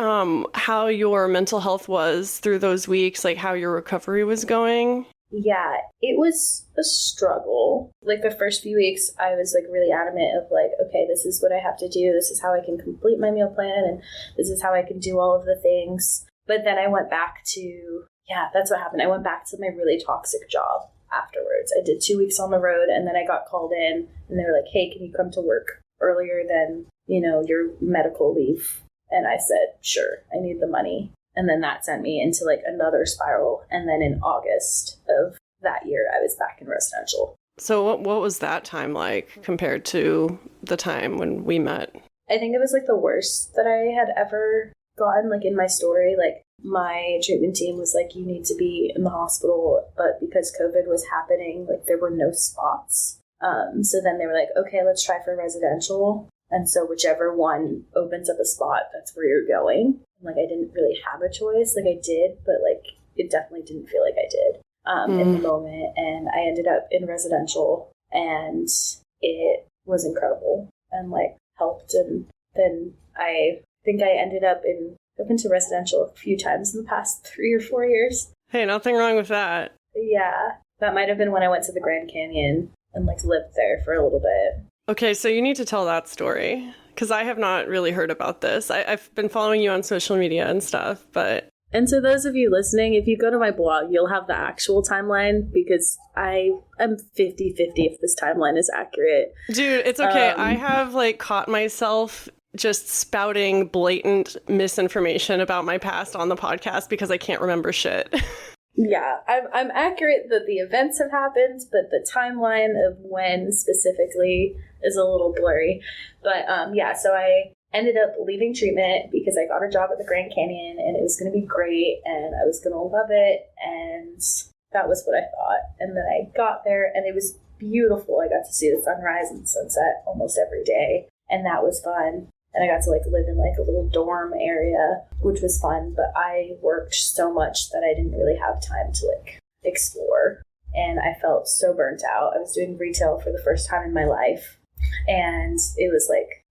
how your mental health was through those weeks, like how your recovery was going? Yeah, it was a struggle. Like the first few weeks, I was like really adamant of like, okay, this is what I have to do. This is how I can complete my meal plan, and this is how I can do all of the things. But then I went back to, that's what happened. I went back to my really toxic job afterwards. I did 2 weeks on the road, and then I got called in, and they were like, hey, can you come to work earlier than, your medical leave? And I said, sure, I need the money. And then that sent me into like another spiral. And then in August of that year, I was back in residential. So what was that time like compared to the time when we met? I think it was like the worst that I had ever gotten. Like in my story, like my treatment team was like, you need to be in the hospital. But because COVID was happening, like there were no spots. So then they were like, okay, let's try for residential. And so whichever one opens up a spot, that's where you're going. Like, I didn't really have a choice. Like, I did, but, like, it definitely didn't feel like I did in the moment. And I ended up in residential, and it was incredible and, like, helped. And then I think I ended up into residential a few times in the past 3 or 4 years. Hey, nothing wrong with that. Yeah. That might have been when I went to the Grand Canyon and, like, lived there for a little bit. Okay, so you need to tell that story, because I have not really heard about this. I've been following you on social media and stuff, but... And to those of you listening, if you go to my blog, you'll have the actual timeline, because I am 50-50 if this timeline is accurate. Dude, it's okay. I have, like, caught myself just spouting blatant misinformation about my past on the podcast because I can't remember shit. Yeah, I'm accurate that the events have happened, but the timeline of when specifically is a little blurry. But so I ended up leaving treatment because I got a job at the Grand Canyon, and it was going to be great, and I was going to love it, and that was what I thought. And then I got there, and it was beautiful. I got to see the sunrise and sunset almost every day, and that was fun. And I got to, like, live in, like, a little dorm area, which was fun. But I worked so much that I didn't really have time to, like, explore. And I felt so burnt out. I was doing retail for the first time in my life. And it was, like,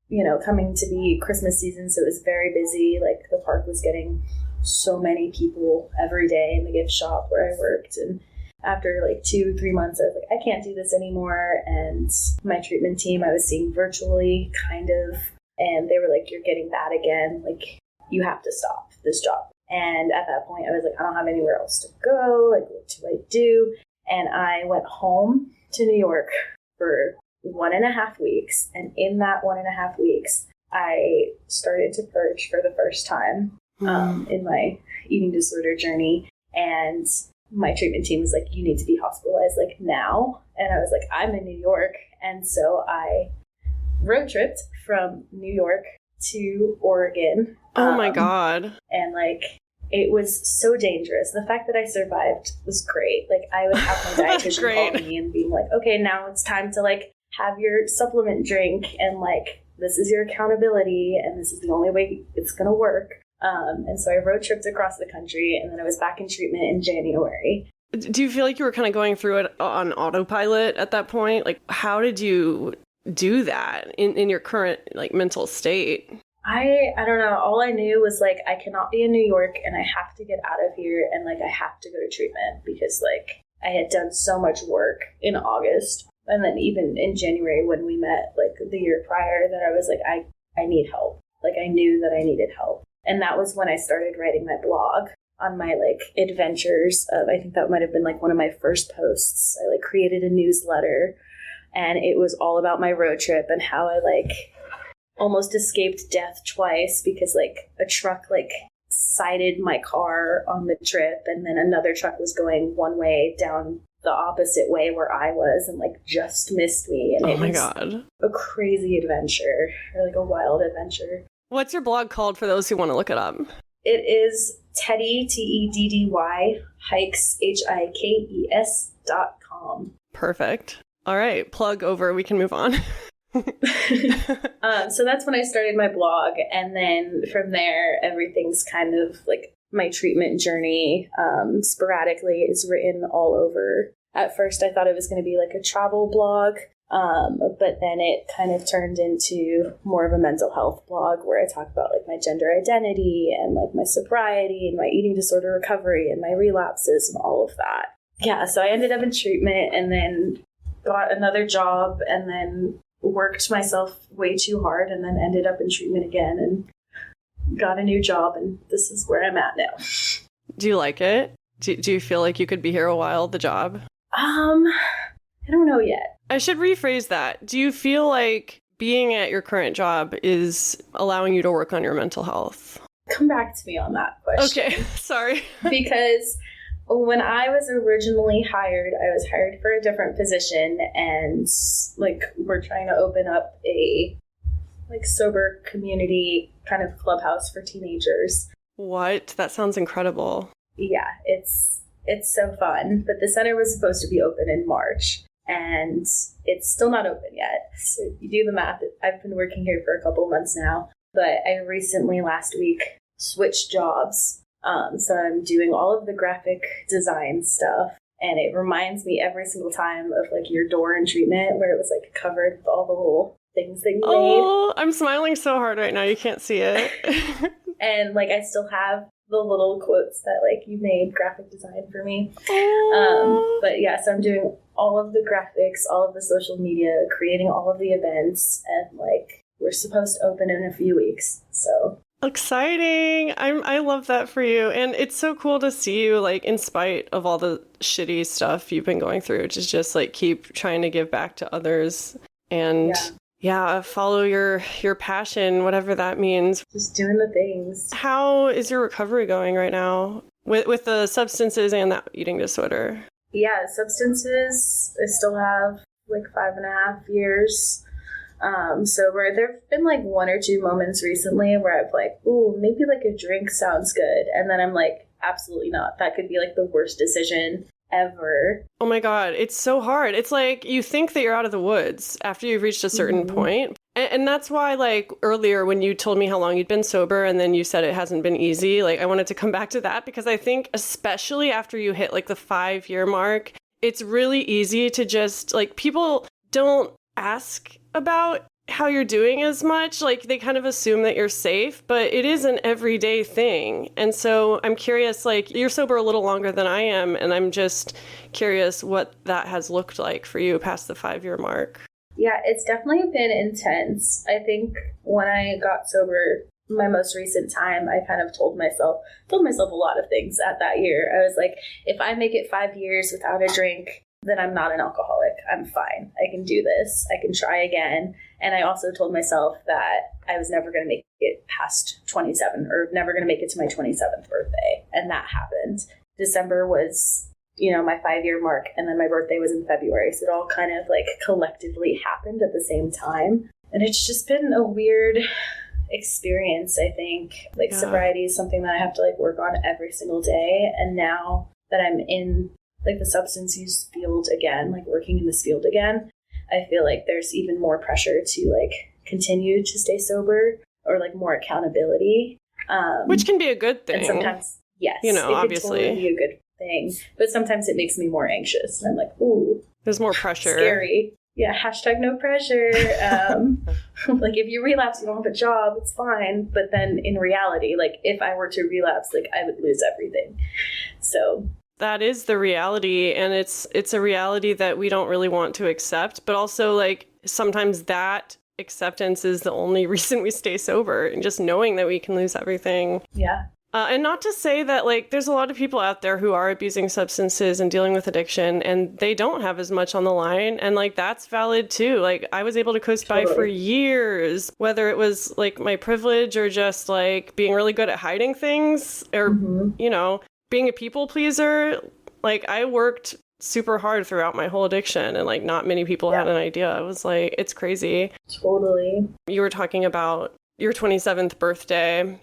coming to be Christmas season, so it was very busy. Like, the park was getting so many people every day in the gift shop where I worked. And after, like, 2-3 months, I was like, I can't do this anymore. And my treatment team I was seeing virtually, kind of. And they were like, you're getting bad again. Like, you have to stop this job. And at that point, I was like, I don't have anywhere else to go. Like, what do I do? And I went home to New York for 1.5 weeks. And in that 1.5 weeks, I started to purge for the first time in my eating disorder journey. And my treatment team was like, you need to be hospitalized, like, now. And I was like, I'm in New York. And so I road tripped from New York to Oregon. Oh my God. And, like, it was so dangerous. The fact that I survived was great. Like, I would have my dietitian call me and being like, okay, now it's time to, like, have your supplement drink, and, like, this is your accountability, and this is the only way it's going to work. And so I road tripped across the country, and then I was back in treatment in January. Do you feel like you were kind of going through it on autopilot at that point? Like, how did you do that in your current, like, mental state? I don't know. All I knew was, like, I cannot be in New York, and I have to get out of here, and, like, I have to go to treatment because, like, I had done so much work in August, and then even in January when we met, like, the year prior, that I was like, I need help. Like, I knew that I needed help. And that was when I started writing my blog on my, like, adventures of, I think that might have been, like, one of my first posts. I, like, created a newsletter, and it was all about my road trip and how I, like, almost escaped death twice because, like, a truck, like, sided my car on the trip, and then another truck was going one way down the opposite way where I was, and, like, just missed me. And oh my God. A crazy adventure, or, like, a wild adventure. What's your blog called for those who want to look it up? It is Teddy, Teddy, hikes, HIKES.com. Perfect. All right, plug over. We can move on. So that's when I started my blog. And then from there, everything's kind of like my treatment journey sporadically is written all over. At first, I thought it was going to be like a travel blog. But then it kind of turned into more of a mental health blog where I talk about like my gender identity and like my sobriety and my eating disorder recovery and my relapses and all of that. Yeah, so I ended up in treatment and then got another job and then worked myself way too hard and then ended up in treatment again and got a new job, and this is where I'm at now. Do you like it? Do you feel like you could be here a while, the job? I don't know yet. I should rephrase that. Do you feel like being at your current job is allowing you to work on your mental health? Come back to me on that question. Okay, sorry. Because when I was originally hired, I was hired for a different position, and like we're trying to open up a like sober community kind of clubhouse for teenagers. What? That sounds incredible. Yeah, it's so fun. But the center was supposed to be open in March, and it's still not open yet. So you do the math. I've been working here for a couple months now, but I recently last week switched jobs. So I'm doing all of the graphic design stuff, and it reminds me every single time of like your door in treatment where it was like covered with all the little things that you made. Oh, I'm smiling so hard right now. You can't see it. And like I still have the little quotes that like you made graphic design for me. But yeah, so I'm doing all of the graphics, all of the social media, creating all of the events, and like we're supposed to open in a few weeks. So exciting. I love that for you. And it's so cool to see you, like, in spite of all the shitty stuff you've been going through, to just like keep trying to give back to others and follow your passion, whatever that means. Just doing the things. How is your recovery going right now with the substances and that eating disorder? Yeah, substances, I still have like 5.5 years sober. There have been like one or two moments recently where I've like, ooh, maybe like a drink sounds good. And then I'm like, absolutely not. That could be like the worst decision ever. Oh my God, it's so hard. It's like you think that you're out of the woods after you've reached a certain point. And that's why, like, earlier when you told me how long you'd been sober and then you said it hasn't been easy, like, I wanted to come back to that because I think especially after you hit like the 5-year mark, it's really easy to just like, people don't ask about how you're doing as much. Like, they kind of assume that you're safe, but it is an everyday thing. And so I'm curious, like, you're sober a little longer than I am, and I'm just curious what that has looked like for you past the 5-year mark. Yeah, it's definitely been intense. I think when I got sober, my most recent time, I kind of told myself a lot of things at that year. I was like, if I make it 5 years without a drink, then I'm not an alcoholic. I'm fine. I can do this. I can try again. And I also told myself that I was never going to make it past 27 or never going to make it to my 27th birthday. And that happened. December was, my 5-year mark. And then my birthday was in February. So it all kind of like collectively happened at the same time. And it's just been a weird experience, I think. Like sobriety is something that I have to like work on every single day. And now that I'm in like the substance use field again, like working in this field again, I feel like there's even more pressure to like continue to stay sober or like more accountability. Which can be a good thing. And sometimes, yes, it obviously could totally be a good thing. But sometimes it makes me more anxious. And I'm like, ooh. There's more pressure. Scary. Yeah, hashtag no pressure. Like if you relapse, you don't have a job, it's fine. But then in reality, like if I were to relapse, like I would lose everything. So that is the reality, and it's a reality that we don't really want to accept, but also like sometimes that acceptance is the only reason we stay sober, and just knowing that we can lose everything. Yeah. And not to say that like there's a lot of people out there who are abusing substances and dealing with addiction and they don't have as much on the line, and like that's valid too. Like I was able to coast by for years, whether it was like my privilege or just like being really good at hiding things or being a people pleaser. Like I worked super hard throughout my whole addiction, and like not many people had an idea. I was like, it's crazy. Totally. You were talking about your 27th birthday.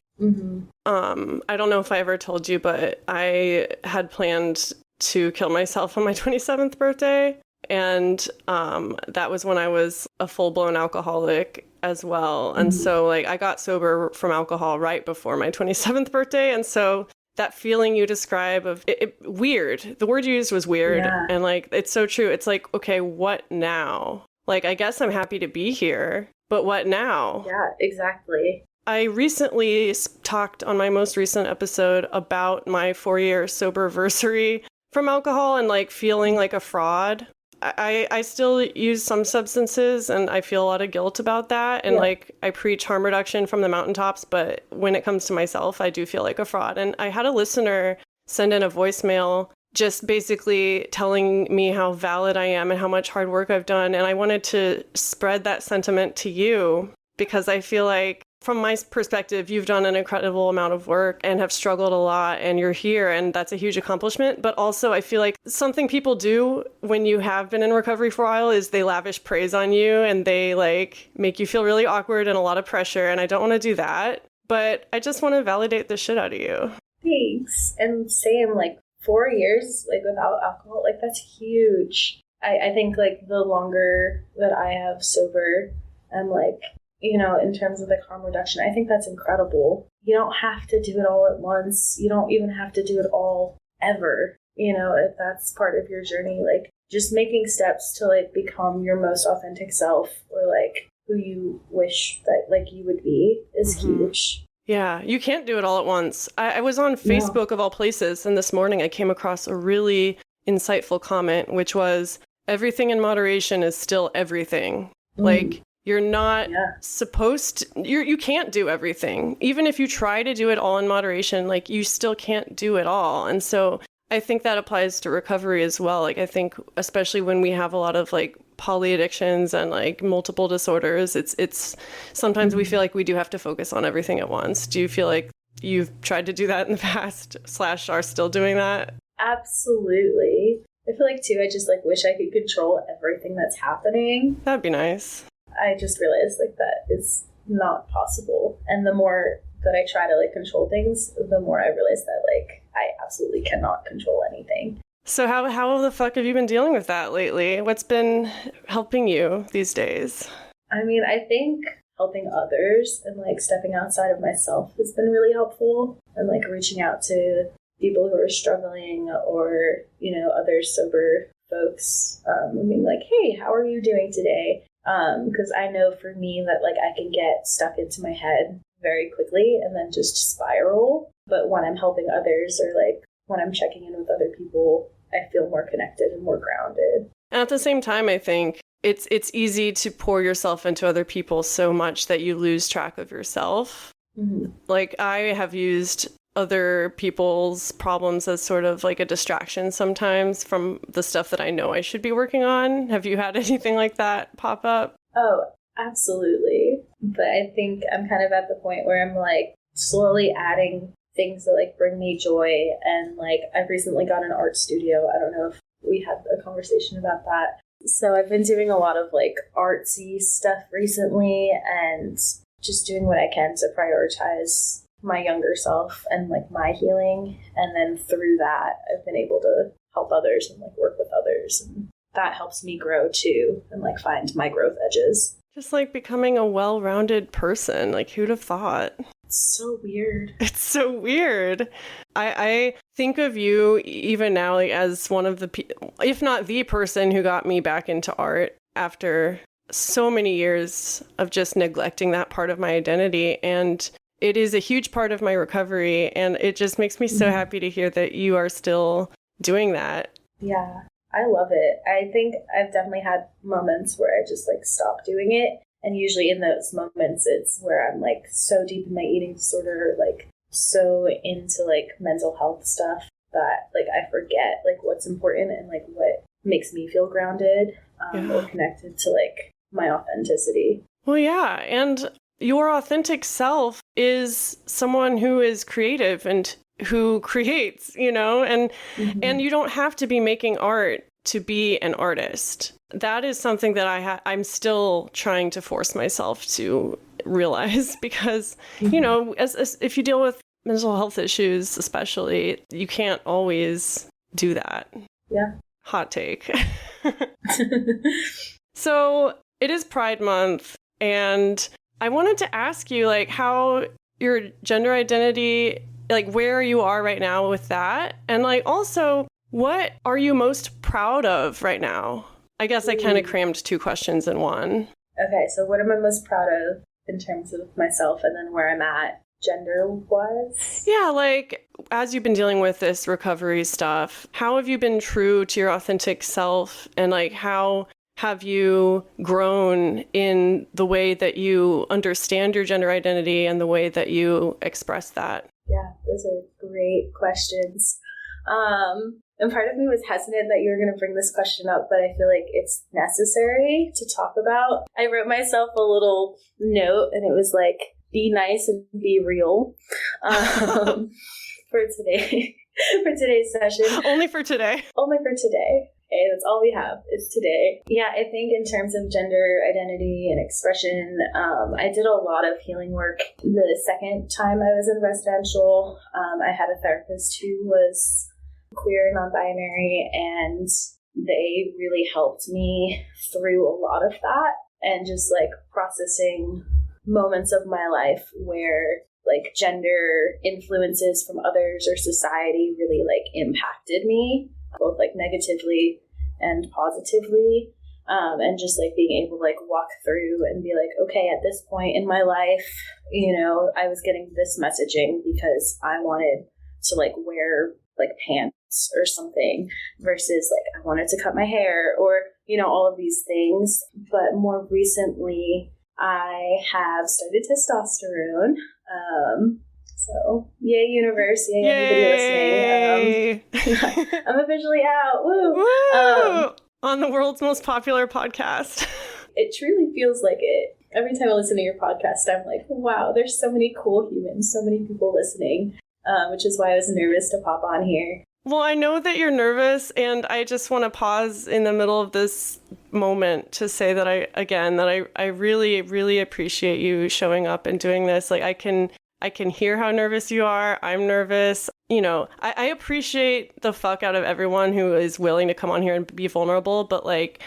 I don't know if I ever told you, but I had planned to kill myself on my 27th birthday. And that was when I was a full-blown alcoholic as well. And so like I got sober from alcohol right before my 27th birthday. And so that feeling you describe of weird, the word you used was weird. And like, it's so true. It's like, okay, what now? Like, I guess I'm happy to be here, but what now? Yeah, exactly. I recently talked on my most recent episode about my 4-year soberversary from alcohol and like feeling like a fraud. I still use some substances and I feel a lot of guilt about that. And like I preach harm reduction from the mountaintops, but when it comes to myself, I do feel like a fraud. And I had a listener send in a voicemail just basically telling me how valid I am and how much hard work I've done. And I wanted to spread that sentiment to you because I feel like from my perspective, you've done an incredible amount of work and have struggled a lot and you're here and that's a huge accomplishment. But also I feel like something people do when you have been in recovery for a while is they lavish praise on you and they like make you feel really awkward and a lot of pressure. And I don't want to do that, but I just want to validate the shit out of you. Thanks. And same, like 4 years like without alcohol, like that's huge. I think like the longer that I have sober, I'm like, you know, in terms of the harm reduction, I think that's incredible. You don't have to do it all at once. You don't even have to do it all ever, you know, if that's part of your journey. Like, just making steps to, like, become your most authentic self or, like, who you wish that, like, you would be is huge. Yeah, you can't do it all at once. I was on Facebook of all places, and this morning I came across a really insightful comment, which was, everything in moderation is still everything. Like, you're not supposed to, you can't do everything. Even if you try to do it all in moderation, like you still can't do it all. And so I think that applies to recovery as well. Like I think especially when we have a lot of like poly addictions and like multiple disorders, it's sometimes we feel like we do have to focus on everything at once. Do you feel like you've tried to do that in the past / are still doing that? Absolutely. I feel like too, I just like wish I could control everything that's happening. That'd be nice. I just realized like that is not possible. And the more that I try to like control things, the more I realize that like I absolutely cannot control anything. So how the fuck have you been dealing with that lately? What's been helping you these days? I mean, I think helping others and like stepping outside of myself has been really helpful, and like reaching out to people who are struggling or, you know, other sober folks, and being like, hey, how are you doing today? Because I know for me that like I can get stuck into my head very quickly and then just spiral. But when I'm helping others or like when I'm checking in with other people, I feel more connected and more grounded. And at the same time, I think it's easy to pour yourself into other people so much that you lose track of yourself. Like I have used other people's problems as sort of like a distraction sometimes from the stuff that I know I should be working on. Have you had anything like that pop up? Oh, absolutely. But I think I'm kind of at the point where I'm like slowly adding things that like bring me joy. And like I've recently got an art studio. I don't know if we had a conversation about that. So I've been doing a lot of like artsy stuff recently and just doing what I can to prioritize my younger self and like my healing. And then through that, I've been able to help others and like work with others. And that helps me grow too and like find my growth edges. Just like becoming a well-rounded person. Like who'd have thought? It's so weird. It's so weird. I think of you even now like as one of the, if not the person who got me back into art after so many years of just neglecting that part of my identity. And it is a huge part of my recovery, and it just makes me so happy to hear that you are still doing that. Yeah, I love it. I think I've definitely had moments where I just like stop doing it. And usually in those moments, it's where I'm like so deep in my eating disorder, like so into like mental health stuff that like I forget like what's important and like what makes me feel grounded or connected to like my authenticity. Well, yeah. And your authentic self is someone who is creative and who creates, you know, and and you don't have to be making art to be an artist. That is something that I'm still trying to force myself to realize because, you know, as if you deal with mental health issues, especially, you can't always do that. Yeah. Hot take. So it is Pride Month, and I wanted to ask you, like, how your gender identity, like, where you are right now with that. And, like, also, what are you most proud of right now I guess I kind of crammed two questions in one. Okay, so what am I most proud of in terms of myself, and then where I'm at gender-wise? Yeah, like, as you've been dealing with this recovery stuff, how have you been true to your authentic self? And, like, how have you grown in the way that you understand your gender identity and the way that you express that? Yeah, those are great questions. And part of me was hesitant that you were going to bring this question up, but I feel like it's necessary to talk about. I wrote myself a little note, and it was like, be nice and be real, for today, for today's session. Only for today. Only for today. Okay, that's all we have is today. Yeah, I think in terms of gender identity and expression, I did a lot of healing work. The second time I was in residential, I had a therapist who was queer and non-binary, and they really helped me through a lot of that, and just like processing moments of my life where like gender influences from others or society really like impacted me, both like negatively and positively, and just like being able to like walk through and be like, okay, at this point in my life, you know, I was getting this messaging because I wanted to like wear like pants or something, versus like I wanted to cut my hair, or, you know, all of these things. But more recently, I have started testosterone. So yay universe, yay everybody listening. I'm officially out. Woo! Woo! On the world's most popular podcast. It truly feels like it. Every time I listen to your podcast, I'm like, wow, there's so many cool humans, so many people listening, which is why I was nervous to pop on here. Well, I know that you're nervous, and I just want to pause in the middle of this moment to say that I really, really appreciate you showing up and doing this. Like, I can hear how nervous you are. I'm nervous. You know, I appreciate the fuck out of everyone who is willing to come on here and be vulnerable, but like,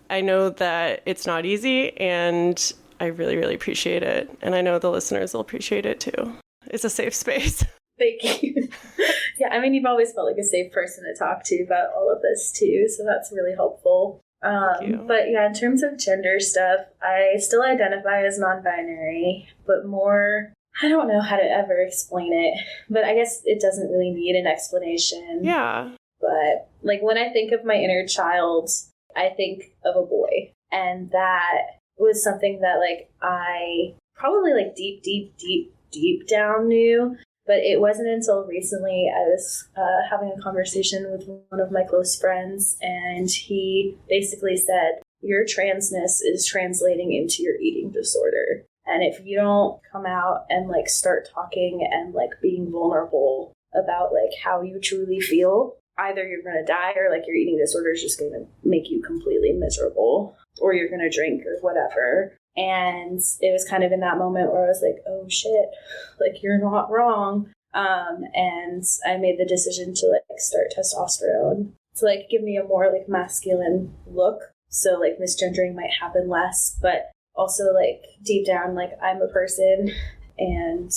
I know that it's not easy, and I really, really appreciate it. And I know the listeners will appreciate it too. It's a safe space. Thank you. Yeah, I mean, you've always felt like a safe person to talk to about all of this too, so that's really helpful. But yeah, in terms of gender stuff, I still identify as non-binary, but more, I don't know how to ever explain it, but I guess it doesn't really need an explanation. Yeah. But like when I think of my inner child, I think of a boy, and that was something that like I probably like deep down knew. But it wasn't until recently I was having a conversation with one of my close friends, and he basically said, your transness is translating into your eating disorder. And if you don't come out and like start talking and like being vulnerable about like how you truly feel, either you're going to die, or like your eating disorder is just going to make you completely miserable, or you're going to drink or whatever. And it was kind of in that moment where I was like, oh shit, like you're not wrong. And I made the decision to like start testosterone to like give me a more like masculine look. So like misgendering might happen less, but also like deep down, like I'm a person, and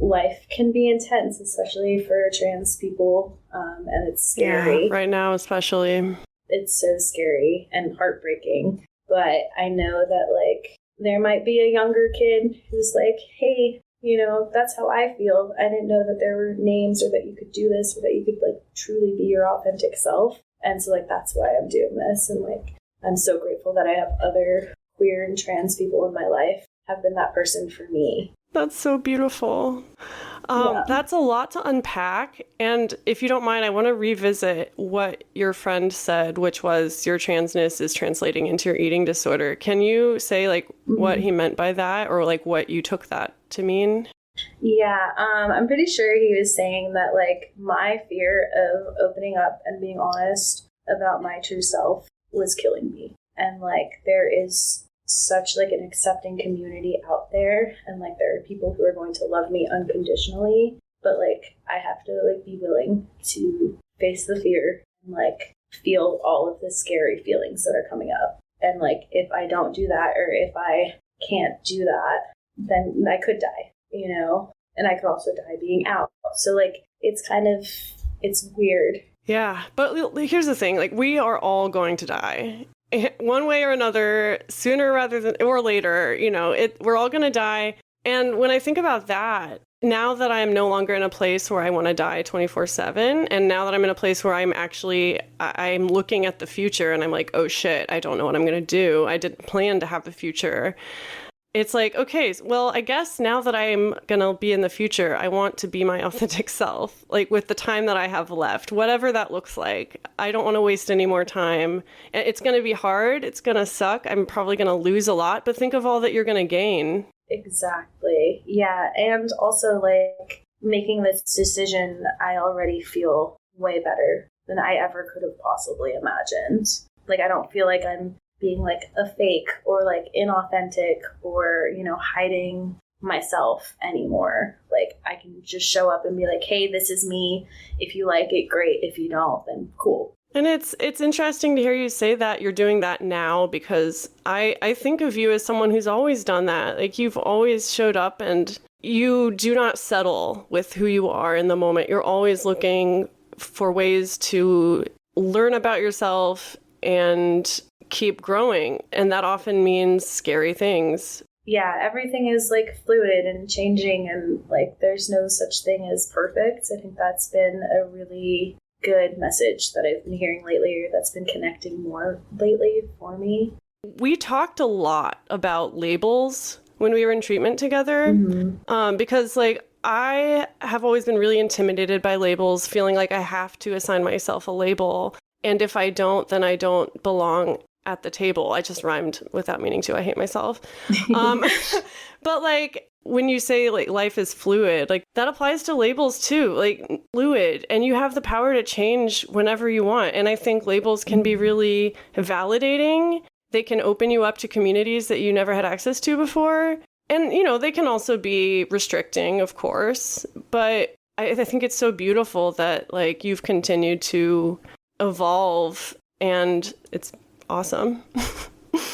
life can be intense, especially for trans people. And it's scary. Yeah, right now especially. It's so scary and heartbreaking. But I know that like there might be a younger kid who's like, hey, you know, that's how I feel. I didn't know that there were names, or that you could do this, or that you could like truly be your authentic self. And so like that's why I'm doing this. And like I'm so grateful that I have other queer and trans people in my life have been that person for me. That's so beautiful. That's a lot to unpack. And if you don't mind, I want to revisit what your friend said, which was your transness is translating into your eating disorder. Can you say like what he meant by that, or like what you took that to mean? Yeah, I'm pretty sure he was saying that like my fear of opening up and being honest about my true self was killing me. And like there is such like an accepting community out there, and like there are people who are going to love me unconditionally, but like I have to like be willing to face the fear and like feel all of the scary feelings that are coming up. And like if I don't do that, or if I can't do that, then I could die, you know, and I could also die being out. So like it's weird. Yeah, but here's the thing, like we are all going to die. one way or another, sooner rather than or later, we're all going to die. And when I think about that, now that I'm no longer in a place where I want to die 24/7, and now that I'm in a place where I'm looking at the future and I'm like, oh shit, I don't know what I'm going to do. I didn't plan to have the future. It's like, okay, well, I guess now that I'm going to be in the future, I want to be my authentic self, like with the time that I have left, whatever that looks like. I don't want to waste any more time. It's going to be hard. It's going to suck. I'm probably going to lose a lot, but think of all that you're going to gain. Exactly. Yeah. And also, like, making this decision, I already feel way better than I ever could have possibly imagined. Like, I don't feel like I'm being like a fake or like inauthentic or, hiding myself anymore. Like, I can just show up and be like, hey, this is me. If you like it, great. If you don't, then cool. And it's interesting to hear you say that you're doing that now, because I think of you as someone who's always done that. Like, you've always showed up and you do not settle with who you are in the moment. You're always looking for ways to learn about yourself and keep growing. And that often means scary things. Yeah, everything is like fluid and changing, and like there's no such thing as perfect. I think that's been a really good message that I've been hearing lately, or that's been connecting more lately for me. We talked a lot about labels when we were in treatment together, because like I have always been really intimidated by labels, feeling like I have to assign myself a label. And if I don't, then I don't belong at the table. I just rhymed without meaning to. I hate myself. But like, when you say like life is fluid, like that applies to labels too, like fluid, and you have the power to change whenever you want. And I think labels can be really validating. They can open you up to communities that you never had access to before. And, they can also be restricting, of course. But I think it's so beautiful that like you've continued to evolve, and it's awesome.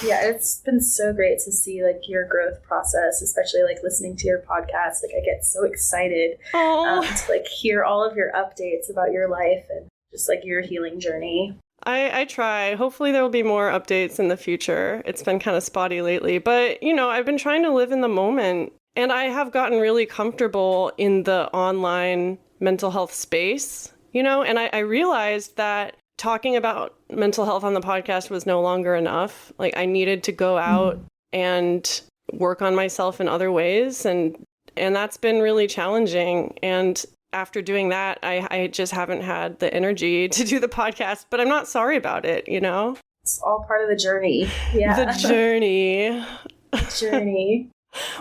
Yeah, it's been so great to see like your growth process, especially like listening to your podcast. Like, I get so excited to like hear all of your updates about your life and just like your healing journey. I try. Hopefully there will be more updates in the future. It's been kind of spotty lately, but I've been trying to live in the moment, and I have gotten really comfortable in the online mental health space, and I realized that talking about mental health on the podcast was no longer enough. Like, I needed to go out and work on myself in other ways. And that's been really challenging. And after doing that, I just haven't had the energy to do the podcast, but I'm not sorry about it, It's all part of the journey. Yeah. The journey. Journey.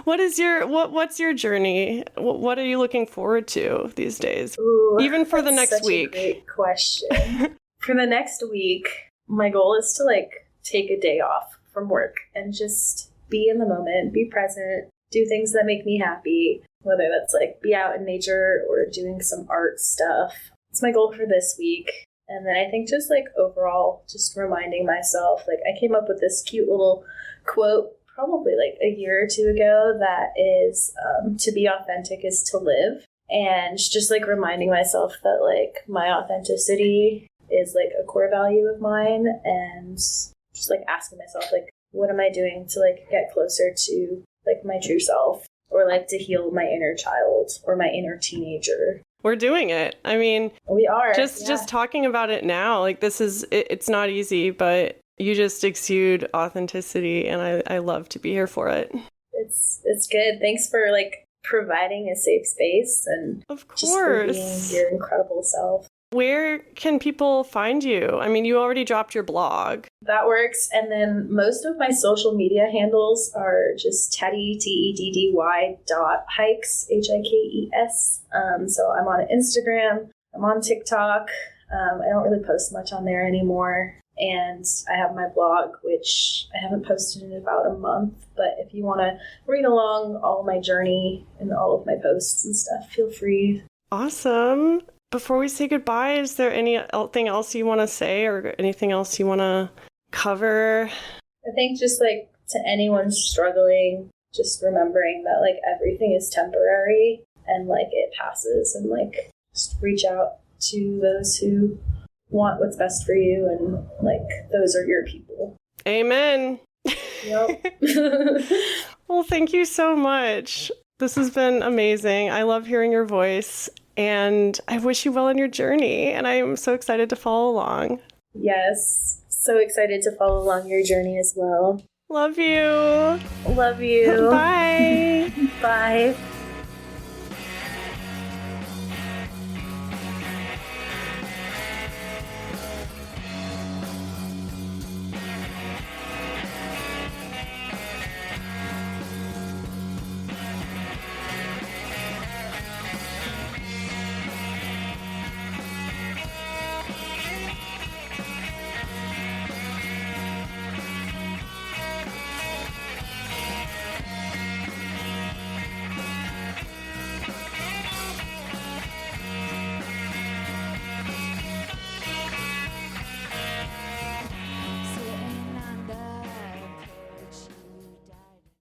What's your journey? What are you looking forward to these days? Ooh, even for the next week? Such a great question. For the next week, my goal is to like take a day off from work and just be in the moment, be present, do things that make me happy, whether that's like be out in nature or doing some art stuff. It's my goal for this week. And then I think just like overall, just reminding myself, like I came up with this cute little quote probably like a year or two ago that is to be authentic is to live. And just like reminding myself that like my authenticity is like a core value of mine, and just like asking myself like, what am I doing to like get closer to like my true self, or like to heal my inner child or my inner teenager. We're doing it. I mean, we are just talking about it now. Like, this is it's not easy, but you just exude authenticity, and I love to be here for it. It's good. Thanks for like providing a safe space, and of course, just for being your incredible self. Where can people find you? I mean, you already dropped your blog. That works. And then most of my social media handles are just Teddy, TEDDY.hikes, HIKES. So I'm on Instagram. I'm on TikTok. I don't really post much on there anymore. And I have my blog, which I haven't posted in about a month. But if you want to read along all of my journey and all of my posts and stuff, feel free. Awesome. Before we say goodbye, is there anything else you want to say, or anything else you want to cover? I think just like to anyone struggling, just remembering that like everything is temporary and like it passes, and like just reach out to those who want what's best for you, and like those are your people. Amen. Yep. Well, thank you so much. This has been amazing. I love hearing your voice, and I wish you well on your journey, and I am so excited to follow along. Yes. So excited to follow along your journey as well. Love you. Love you. Bye. Bye.